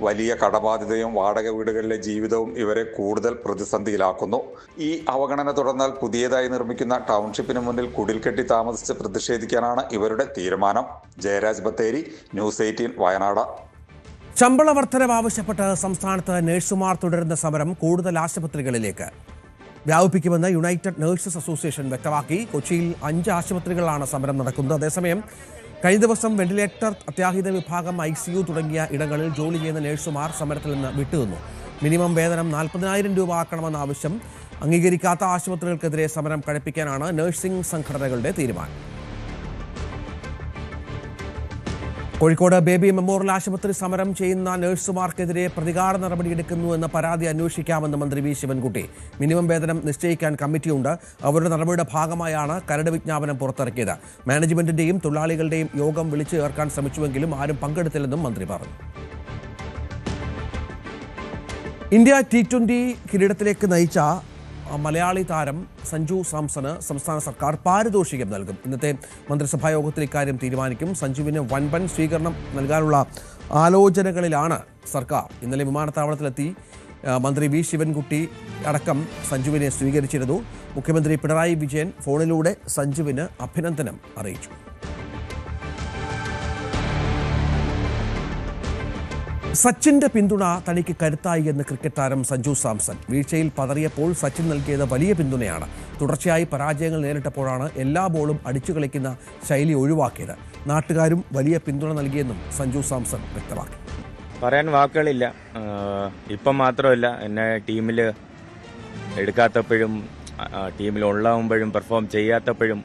വലിയ കടബാധ്യതയും വാടക വീടുകളിലെ ജീവിതവും ഇവരെ കൂടുതൽ പ്രതിസന്ധിയിലാക്കുന്നു. ഈ അവഗണന തുടർന്നാൽ പുതിയതായി നിർമ്മിക്കുന്ന ടൗൺഷിപ്പിന് മുന്നിൽ കുടിൽക്കെട്ടി താമസിച്ച് പ്രതിഷേധിക്കാനാണ് ഇവരുടെ തീരുമാനം. ജയരാജ് ബത്തേരി, ന്യൂസ് 18 വയനാട്. ശമ്പള വർധനവ് ആവശ്യപ്പെട്ട് സംസ്ഥാനത്ത് നഴ്സുമാർ തുടരുന്ന സമരം കൂടുതൽ ആശുപത്രികളിലേക്ക് വ്യാപിപ്പിക്കുമെന്ന് യുണൈറ്റഡ് നഴ്സസ് അസോസിയേഷൻ വ്യക്തമാക്കി. കൊച്ചിയിൽ 5 ആശുപത്രികളാണ് സമരം നടക്കുന്നത്. അതേസമയം കഴിഞ്ഞ ദിവസം വെന്റിലേറ്റർ, അത്യാഹിത വിഭാഗം, ICU തുടങ്ങിയ ഇടങ്ങളിൽ ജോലി ചെയ്യുന്ന നഴ്സുമാർ സമരത്തിൽ നിന്ന് വിട്ടുനിന്നു. മിനിമം വേതനം 40,000 രൂപ ആക്കണമെന്ന ആവശ്യം അംഗീകരിക്കാത്ത ആശുപത്രികൾക്കെതിരെ സമരം കടുപ്പിക്കാനാണ് നഴ്സിംഗ് സംഘടനകളുടെ തീരുമാനം. കോഴിക്കോട് ബേബി മെമ്മോറിയൽ ആശുപത്രി സമരം ചെയ്യുന്ന നഴ്സുമാർക്കെതിരെ പ്രതികാര നടപടിയെടുക്കുന്നു എന്ന പരാതി അന്വേഷിക്കാമെന്ന് മന്ത്രി വി ശിവൻകുട്ടി. മിനിമം വേതനം നിശ്ചയിക്കാൻ കമ്മിറ്റിയുണ്ട്. അവരുടെ നടപടിയുടെ ഭാഗമായാണ് കരട് വിജ്ഞാപനം പുറത്തിറക്കിയത്. മാനേജ്മെന്റിന്റെയും തൊഴിലാളികളുടെയും യോഗം വിളിച്ചു ചേർക്കാൻ ശ്രമിച്ചുവെങ്കിലും ആരും പങ്കെടുത്തില്ലെന്നും മന്ത്രി പറഞ്ഞു. ഇന്ത്യ T20 കിരീടത്തിലേക്ക് നയിച്ച മലയാളി താരം സഞ്ജു സാംസണ് സംസ്ഥാന സർക്കാർ പാരിതോഷികം നൽകും. ഇന്നത്തെ മന്ത്രിസഭാ യോഗത്തിൽ ഇക്കാര്യം തീരുമാനിക്കും. സഞ്ജുവിന് വൻപൻ സ്വീകരണം നൽകാനുള്ള ആലോചനകളിലാണ് സർക്കാർ. ഇന്നലെ വിമാനത്താവളത്തിലെത്തി മന്ത്രി വി ശിവൻകുട്ടി അടക്കം സഞ്ജുവിനെ സ്വീകരിച്ചിരുന്നു. മുഖ്യമന്ത്രി പിണറായി വിജയൻ ഫോണിലൂടെ സഞ്ജുവിന് അഭിനന്ദനം അറിയിച്ചു. സച്ചിന്റെ പിന്തുണ തനിക്ക് കരുത്തായി എന്ന് ക്രിക്കറ്റ് താരം സഞ്ജു സാംസൺ. വീഴ്ചയിൽ പതറിയപ്പോൾ സച്ചിൻ നൽകിയത് വലിയ പിന്തുണയാണ്. തുടർച്ചയായി പരാജയങ്ങൾ നേരിട്ടപ്പോഴാണ് എല്ലാ ബോളും അടിച്ചു കളിക്കുന്ന ശൈലി ഒഴിവാക്കിയത്. നാട്ടുകാരും വലിയ പിന്തുണ നൽകിയെന്നും സഞ്ജു സാംസൺ വ്യക്തമാക്കി. പറയാൻ വാക്കുകളില്ല. ഇപ്പം മാത്രമല്ല, എന്നെ ടീമിൽ എടുക്കാത്തപ്പോഴും ടീമിൽ ഉള്ളാകുമ്പോഴും പെർഫോം ചെയ്യാത്തപ്പോഴും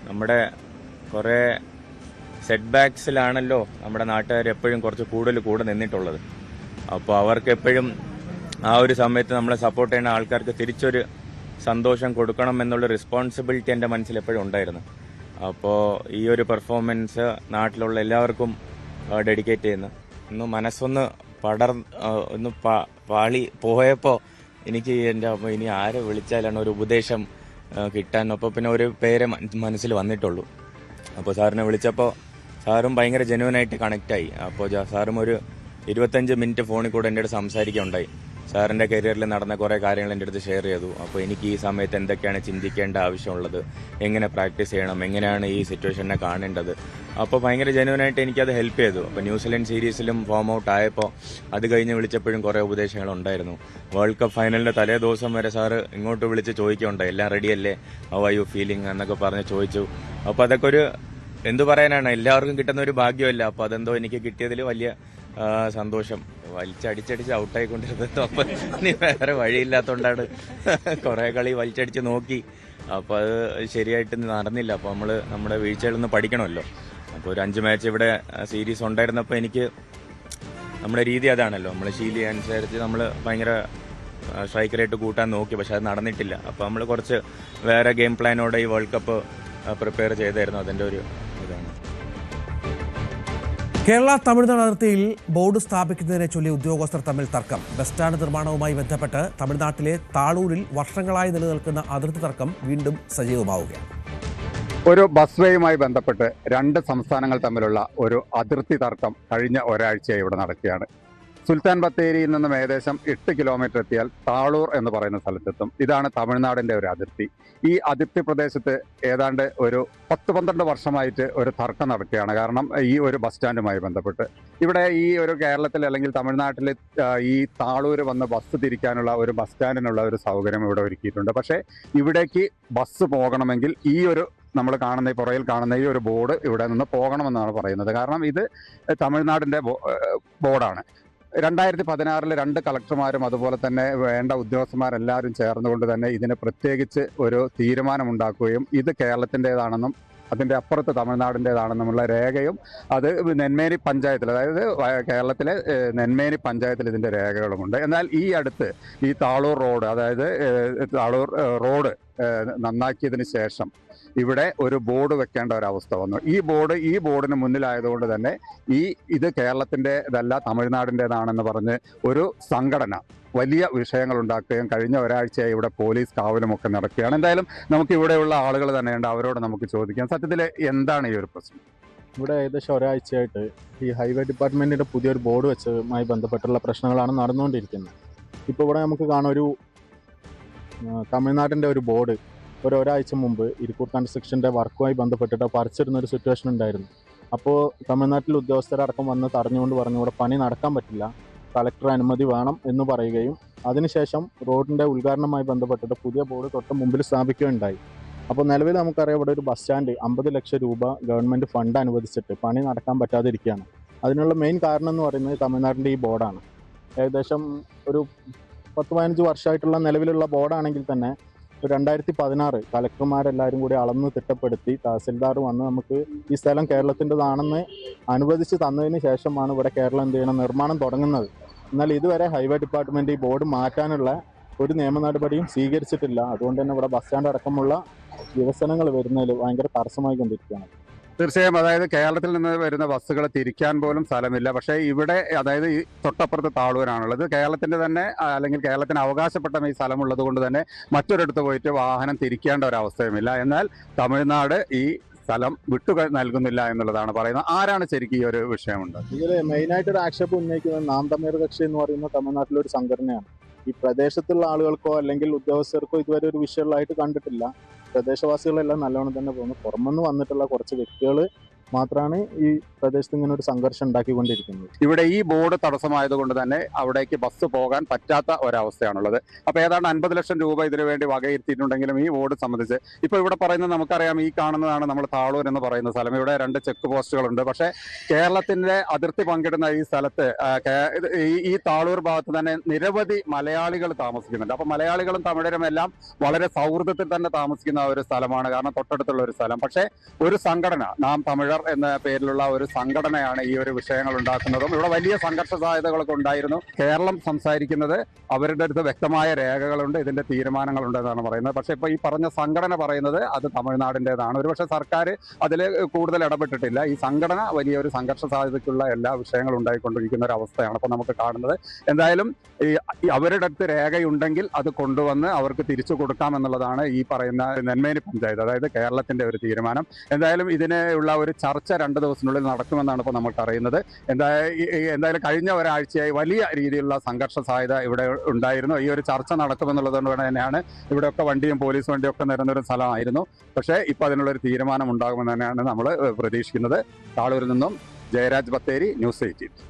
നമ്മുടെ കുറേ സെറ്റ് ബാക്സിലാണല്ലോ നമ്മുടെ നാട്ടുകാർ എപ്പോഴും കുറച്ച് കൂടെ നിന്നിട്ടുള്ളത്. അപ്പോൾ അവർക്ക് എപ്പോഴും ആ ഒരു സമയത്ത് നമ്മളെ സപ്പോർട്ട് ചെയ്യുന്ന ആൾക്കാർക്ക് തിരിച്ചൊരു സന്തോഷം കൊടുക്കണം എന്നുള്ള റെസ്പോൺസിബിലിറ്റി എൻ്റെ മനസ്സിൽ എപ്പോഴും ഉണ്ടായിരുന്നു. അപ്പോൾ ഈ ഒരു പെർഫോമൻസ് നാട്ടിലുള്ള എല്ലാവർക്കും ഡെഡിക്കേറ്റ് ചെയ്യുന്നു. ഒന്ന് മനസ്സൊന്ന് പാളി പോയപ്പോൾ എനിക്ക് എൻ്റെ അപ്പോൾ ഇനി ആരെ വിളിച്ചാലാണ് ഒരു ഉപദേശം കിട്ടാൻ. അപ്പോൾ പിന്നെ ഒരു പേരെ മനസ്സിൽ വന്നിട്ടുള്ളൂ. അപ്പോൾ സാറിനെ വിളിച്ചപ്പോൾ സാറും ഭയങ്കര ജെന്യുവനായിട്ട് കണക്റ്റായി. അപ്പോൾ സാറും ഒരു 25 മിനിറ്റ് ഫോണിൽ കൂടെ എൻ്റെ അടുത്ത് സംസാരിക്കുകയുണ്ടായി. സാറിൻ്റെ കരിയറിൽ നടന്ന കുറേ കാര്യങ്ങൾ എൻ്റെ അടുത്ത് ഷെയർ ചെയ്തു. അപ്പോൾ എനിക്ക് ഈ സമയത്ത് എന്തൊക്കെയാണ് ചിന്തിക്കേണ്ട ആവശ്യമുള്ളത്, എങ്ങനെ പ്രാക്ടീസ് ചെയ്യണം, എങ്ങനെയാണ് ഈ സിറ്റുവേഷനെ കാണേണ്ടത്. അപ്പോൾ ഭയങ്കര ജെന്യുവനായിട്ട് എനിക്കത് ഹെൽപ്പ് ചെയ്തു. അപ്പോൾ ന്യൂസിലൻഡ് സീരീസിലും ഫോം ഔട്ട് ആയപ്പോൾ അത് കഴിഞ്ഞ് വിളിച്ചപ്പോഴും കുറേ ഉപദേശങ്ങളുണ്ടായിരുന്നു. വേൾഡ് കപ്പ് ഫൈനലിൻ്റെ തലേ ദിവസം വരെ സാറ് ഇങ്ങോട്ട് വിളിച്ച് ചോദിക്കുകയുണ്ടായി, എല്ലാം റെഡിയല്ലേ, ഹൗ ആർ യു ഫീലിംഗ് എന്നൊക്കെ പറഞ്ഞ് ചോദിച്ചു. അപ്പോൾ അതൊക്കെ ഒരു എന്തു പറയാനാണ്, എല്ലാവർക്കും കിട്ടുന്ന ഒരു ഭാഗ്യമല്ല. അപ്പോൾ അതെന്തോ എനിക്ക് കിട്ടിയതിൽ വലിയ സന്തോഷം. വലിച്ചടിച്ചടിച്ച് ഔട്ടായിക്കൊണ്ടിരുന്നത്. അപ്പം ഇനി വേറെ വഴിയില്ലാത്തതുകൊണ്ടാണ് കുറേ കളി വലിച്ചടിച്ച് നോക്കി. അപ്പോൾ അത് ശരിയായിട്ട് നടന്നില്ല. അപ്പോൾ നമ്മൾ നമ്മുടെ വീഴ്ചകളിൽ നിന്ന് പഠിക്കണമല്ലോ. അപ്പോൾ ഒരു 5 മാച്ച് ഇവിടെ സീരീസ് ഉണ്ടായിരുന്നപ്പോൾ എനിക്ക് നമ്മുടെ രീതി അതാണല്ലോ, നമ്മൾ ശീലി അനുസരിച്ച് നമ്മൾ ഭയങ്കര സ്ട്രൈക്ക് റേറ്റ് കൂട്ടാൻ നോക്കി. പക്ഷെ അത് നടന്നിട്ടില്ല. അപ്പോൾ നമ്മൾ കുറച്ച് വേറെ ഗെയിം പ്ലാനോടെ ഈ വേൾഡ് കപ്പ് പ്രിപ്പയർ ചെയ്തായിരുന്നു. അതിൻ്റെ ഒരു ഇതാണ്. കേരള തമിഴ്നാട് അതിർത്തിയിൽ ബോർഡ് സ്ഥാപിക്കുന്നതിനെ ചൊല്ലി ഉദ്യോഗസ്ഥർ തമ്മിൽ തർക്കം. ബസ് സ്റ്റാൻഡ് നിർമ്മാണവുമായി ബന്ധപ്പെട്ട് തമിഴ്നാട്ടിലെ താളൂരിൽ വർഷങ്ങളായി നിലനിൽക്കുന്ന അതിർത്തി തർക്കം വീണ്ടും സജീവമാവുകയാണ്. ഒരു ബസ് വേയുമായി ബന്ധപ്പെട്ട് 2 സംസ്ഥാനങ്ങൾ തമ്മിലുള്ള ഒരു അതിർത്തി തർക്കം കഴിഞ്ഞ ഒരാഴ്ചയായി ഇവിടെ നടക്കുകയാണ്. സുൽത്താൻ ബത്തേരിയിൽ നിന്നും ഏകദേശം 8 കിലോമീറ്റർ എത്തിയാൽ താളൂർ എന്ന് പറയുന്ന സ്ഥലത്തെത്തും. ഇതാണ് തമിഴ്നാടിൻ്റെ ഒരു അതിർത്തി. ഈ അതിർത്തി പ്രദേശത്ത് ഏതാണ്ട് ഒരു 10-12 വർഷമായിട്ട് ഒരു തർക്കം നടക്കുകയാണ്. കാരണം ഈ ഒരു ബസ് സ്റ്റാൻഡുമായി ബന്ധപ്പെട്ട് ഇവിടെ ഈ ഒരു കേരളത്തിൽ അല്ലെങ്കിൽ തമിഴ്നാട്ടിൽ ഈ താളൂർ വന്ന് ബസ് തിരിക്കാനുള്ള ഒരു ബസ് സ്റ്റാൻഡിനുള്ള ഒരു സൗകര്യം ഇവിടെ ഒരുക്കിയിട്ടുണ്ട്. പക്ഷേ ഇവിടേക്ക് ബസ് പോകണമെങ്കിൽ ഈ ഒരു നമ്മൾ കാണുന്ന ഈ പുറയിൽ കാണുന്ന ഈ ഒരു ബോർഡ് ഇവിടെ നിന്ന് പോകണമെന്നാണ് പറയുന്നത്. കാരണം ഇത് തമിഴ്നാടിൻ്റെ ബോർഡാണ്. 2016 2 കളക്ടർമാരും അതുപോലെ തന്നെ വേണ്ട ഉദ്യോഗസ്ഥന്മാരെല്ലാവരും ചേർന്നുകൊണ്ട് തന്നെ ഇതിന് പ്രത്യേകിച്ച് ഒരു തീരുമാനമുണ്ടാക്കുകയും ഇത് കേരളത്തിൻ്റെതാണെന്നും അതിൻ്റെ അപ്പുറത്ത് തമിഴ്നാടിൻ്റെതാണെന്നുമുള്ള രേഖയും അത് നെന്മേനി പഞ്ചായത്തിൽ, അതായത് കേരളത്തിലെ നെന്മേനി പഞ്ചായത്തിൽ ഇതിൻ്റെ രേഖകളുമുണ്ട്. എന്നാൽ ഈ അടുത്ത് ഈ താളൂർ റോഡ്, അതായത് താളൂർ റോഡ് നന്നാക്കിയതിന് ശേഷം ഇവിടെ ഒരു ബോർഡ് വെക്കേണ്ട ഒരവസ്ഥ വന്നു. ഈ ബോർഡിന് മുന്നിലായതുകൊണ്ട് തന്നെ ഇത് കേരളത്തിൻ്റെതല്ല തമിഴ്നാടിൻ്റെതാണെന്ന് പറഞ്ഞ് ഒരു സംഘടന വലിയ വിഷയങ്ങൾ ഉണ്ടാക്കുകയും കഴിഞ്ഞ ഒരാഴ്ചയായി ഇവിടെ പോലീസ് കാവലുമൊക്കെ നടക്കുകയാണ്. എന്തായാലും നമുക്ക് ഇവിടെയുള്ള ആളുകൾ തന്നെയുണ്ട്, അവരോട് നമുക്ക് ചോദിക്കാം. സത്യത്തിൽ എന്താണ് ഈ ഒരു പ്രശ്നം? ഇവിടെ ഏകദേശം ഒരാഴ്ചയായിട്ട് ഈ ഹൈവേ ഡിപ്പാർട്ട്മെൻറ്റിൻ്റെ പുതിയൊരു ബോർഡ് വെച്ചതുമായി ബന്ധപ്പെട്ടുള്ള പ്രശ്നങ്ങളാണ് നടന്നുകൊണ്ടിരിക്കുന്നത്. ഇപ്പോൾ ഇവിടെ നമുക്ക് കാണാം, ഒരു തമിഴ്നാടിൻ്റെ ഒരു ബോർഡ് ഒരാഴ്ച മുമ്പ് ഇരിക്കൂർ കൺസ്ട്രക്ഷൻ്റെ വർക്കുമായി ബന്ധപ്പെട്ടിട്ട് പറിച്ചിരുന്നൊരു സിറ്റുവേഷൻ ഉണ്ടായിരുന്നു. അപ്പോൾ തമിഴ്നാട്ടിൽ ഉദ്യോഗസ്ഥരടക്കം വന്ന് തടഞ്ഞുകൊണ്ട് പറഞ്ഞു ഇവിടെ പണി നടക്കാൻ പറ്റില്ല, കളക്ടർ അനുമതി വേണം എന്ന് പറയുകയും അതിനുശേഷം റോഡിൻ്റെ ഉദ്ഘാടനവുമായി ബന്ധപ്പെട്ടിട്ട് പുതിയ ബോർഡ് തൊട്ട് മുമ്പിൽ സ്ഥാപിക്കുകയുണ്ടായി. അപ്പോൾ നിലവിൽ നമുക്കറിയാം ഇവിടെ ഒരു ബസ് സ്റ്റാൻഡ് 50 ലക്ഷം രൂപ ഗവൺമെൻറ് ഫണ്ട് അനുവദിച്ചിട്ട് പണി നടക്കാൻ പറ്റാതിരിക്കുകയാണ്. അതിനുള്ള മെയിൻ കാരണം എന്ന് പറയുന്നത് തമിഴ്നാടിൻ്റെ ഈ ബോർഡാണ്. ഏകദേശം ഒരു 10-15 വർഷമായിട്ടുള്ള നിലവിലുള്ള ബോർഡാണെങ്കിൽ തന്നെ 2016 കളക്ടർമാരെല്ലാവരും കൂടി അളന്ന് തിട്ടപ്പെടുത്തി തഹസിൽദാർ വന്ന് നമുക്ക് ഈ സ്ഥലം കേരളത്തിൻ്റെതാണെന്ന് അനുവദിച്ച് തന്നതിന് ശേഷമാണ് ഇവിടെ കേരളം എന്ത് ചെയ്യണം, നിർമ്മാണം തുടങ്ങുന്നത്. എന്നാൽ ഇതുവരെ ഹൈവേ ഡിപ്പാർട്ട്മെൻറ്റ് ഈ ബോർഡ് മാറ്റാനുള്ള ഒരു നിയമ നടപടിയും സ്വീകരിച്ചിട്ടില്ല. അതുകൊണ്ട് തന്നെ ഇവിടെ ബസ് സ്റ്റാൻഡ് അടക്കമുള്ള വികസനങ്ങൾ വരുന്നതിൽ ഭയങ്കര തടസ്സമായി കൊണ്ടിരിക്കുകയാണ്. തീർച്ചയായും, അതായത് കേരളത്തിൽ നിന്ന് വരുന്ന ബസ്സുകൾ തിരിക്കാൻ പോലും സ്ഥലമില്ല. പക്ഷേ ഇവിടെ, അതായത് ഈ തൊട്ടപ്പുറത്ത് താളൂരാണുള്ളത്, കേരളത്തിൻ്റെ തന്നെ അല്ലെങ്കിൽ കേരളത്തിന് അവകാശപ്പെട്ട ഈ സ്ഥലമുള്ളത് കൊണ്ട് തന്നെ മറ്റൊരിടത്ത് പോയിട്ട് വാഹനം തിരിക്കേണ്ട ഒരവസ്ഥയുമില്ല. എന്നാൽ തമിഴ്നാട് ഈ സ്ഥലം വിട്ടു നൽകുന്നില്ല എന്നുള്ളതാണ് പറയുന്നത്. ആരാണ് ശരിക്കും ഈ ഒരു വിഷയമുണ്ട്? ഇതിൽ മെയിനായിട്ടൊരു ആക്ഷേപം ഉന്നയിക്കുന്നത് നാം തമിഴ് കക്ഷി എന്ന് പറയുന്ന തമിഴ്നാട്ടിലെ ഒരു സംഘടനയാണ്. ഈ പ്രദേശത്തുള്ള ആളുകൾക്കോ അല്ലെങ്കിൽ ഉദ്യോഗസ്ഥർക്കോ ഇതുവരെ ഒരു വിഷയങ്ങളായിട്ട് കണ്ടിട്ടില്ല. പ്രദേശവാസികളെല്ലാം നല്ലോണം തന്നെ പോകുന്നു. പുറമെന്ന് വന്നിട്ടുള്ള കുറച്ച് വ്യക്തികൾ മാത്രമാണ് ഈ പ്രദേശത്ത് ഇങ്ങനെ ഒരു സംഘർഷം ഉണ്ടാക്കിക്കൊണ്ടിരിക്കുന്നത്. ഇവിടെ ഈ ബോർഡ് തടസ്സമായതുകൊണ്ട് തന്നെ അവിടേക്ക് ബസ് പോകാൻ പറ്റാത്ത ഒരവസ്ഥയാണുള്ളത്. അപ്പോൾ ഏതാണ്ട് 50 ലക്ഷം രൂപ ഇതിനു വേണ്ടി വകയിരുത്തിയിട്ടുണ്ടെങ്കിലും ഈ ബോർഡ് സംബന്ധിച്ച് ഇപ്പോൾ ഇവിടെ പറയുന്നത് നമുക്കറിയാം, ഈ കാണുന്നതാണ് നമ്മൾ താളൂർ എന്ന് പറയുന്ന സ്ഥലം. ഇവിടെ 2 ചെക്ക് പോസ്റ്റുകളുണ്ട്. പക്ഷേ കേരളത്തിന്റെ അതിർത്തി പങ്കിടുന്ന ഈ സ്ഥലത്ത് ഈ താളൂർ ഭാഗത്ത് തന്നെ നിരവധി മലയാളികൾ താമസിക്കുന്നുണ്ട്. അപ്പോൾ മലയാളികളും തമിഴരും എല്ലാം വളരെ സൗഹൃദത്തിൽ തന്നെ താമസിക്കുന്ന ഒരു സ്ഥലമാണ്, കാരണം തൊട്ടടുത്തുള്ള ഒരു സ്ഥലം. പക്ഷേ ഒരു സംഘടന, നാം തമിഴ സമരർ എന്ന പേരിലുള്ള ഒരു സംഘടനയാണ് ഈ ഒരു വിഷയങ്ങൾ ഉണ്ടാക്കുന്നതും ഇവിടെ വലിയ സംഘർഷ സാധ്യതകളൊക്കെ ഉണ്ടായിരുന്നു. കേരളം സംസാരിക്കുന്നത് അവരുടെ അടുത്ത് വ്യക്തമായ രേഖകളുണ്ട്, ഇതിന്റെ തീരുമാനങ്ങളുണ്ട് എന്നാണ് പറയുന്നത്. പക്ഷേ ഇപ്പോൾ ഈ പറഞ്ഞ സംഘടന പറയുന്നത് അത് തമിഴ്നാടിൻ്റെതാണ്. ഒരുപക്ഷെ സർക്കാർ അതിൽ കൂടുതൽ ഇടപെട്ടിട്ടില്ല. ഈ സംഘടന വലിയൊരു സംഘർഷ സാധ്യതയ്ക്കുള്ള എല്ലാ വിഷയങ്ങളും ഉണ്ടായിക്കൊണ്ടിരിക്കുന്ന ഒരു അവസ്ഥയാണ് ഇപ്പോൾ നമുക്ക് കാണുന്നത്. എന്തായാലും അവരുടെ അടുത്ത് രേഖയുണ്ടെങ്കിൽ അത് കൊണ്ടുവന്ന് അവർക്ക് തിരിച്ചു കൊടുക്കാമെന്നുള്ളതാണ് ഈ പറയുന്ന നെന്മേനി പഞ്ചായത്ത്, അതായത് കേരളത്തിന്റെ ഒരു തീരുമാനം. എന്തായാലും ഇതിനുള്ള ഒരു ചർച്ച 2 ദിവസത്തിനുള്ളിൽ നടക്കുമെന്നാണ് ഇപ്പോൾ നമുക്ക് അറിയുന്നത്. എന്തായാലും കഴിഞ്ഞ ഒരാഴ്ചയായി വലിയ രീതിയിലുള്ള സംഘർഷ സാധ്യത ഇവിടെ ഉണ്ടായിരുന്നു. ഈ ഒരു ചർച്ച നടക്കുമെന്നുള്ളത് കൊണ്ട് തന്നെയാണ് ഇവിടെയൊക്കെ വണ്ടിയും പോലീസ് വണ്ടിയും ഒക്കെ നിരന്നൊരു സ്ഥലമായിരുന്നു. പക്ഷേ ഇപ്പോൾ അതിനുള്ളൊരു തീരുമാനം ഉണ്ടാകുമെന്ന് തന്നെയാണ് നമ്മൾ പ്രതീക്ഷിക്കുന്നത്. താളൂരിൽ നിന്നും ജയരാജ് ബത്തേരി, ന്യൂസ് 18.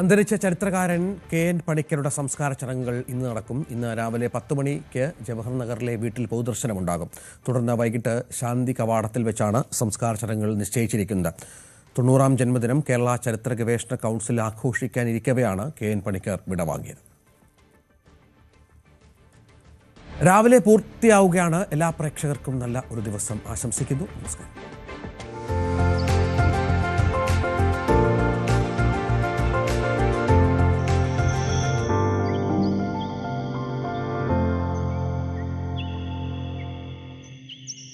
അന്തരിച്ച ചരിത്രകാരൻ KN പണിക്കരുടെ സംസ്കാര ചടങ്ങുകൾ ഇന്ന് നടക്കും. ഇന്ന് രാവിലെ 10 മണിക്ക് ജവഹർ നഗറിലെ വീട്ടിൽ പൊതുദർശനമുണ്ടാകും. തുടർന്ന് വൈകിട്ട് ശാന്തി കവാടത്തിൽ വെച്ചാണ് സംസ്കാര ചടങ്ങുകൾ നിശ്ചയിച്ചിരിക്കുന്നത്. 90-ാം ജന്മദിനം കേരള ചരിത്ര ഗവേഷണ കൗൺസിൽ ആഘോഷിക്കാനിരിക്കവെയാണ് KN പണിക്കർ വിടവാങ്ങിയത്. രാവിലെ പൂർത്തിയാവുകയാണ്. എല്ലാ പ്രേക്ഷകർക്കും നല്ല ഒരു ദിവസം ആശംസിക്കുന്നു. നമസ്കാരം.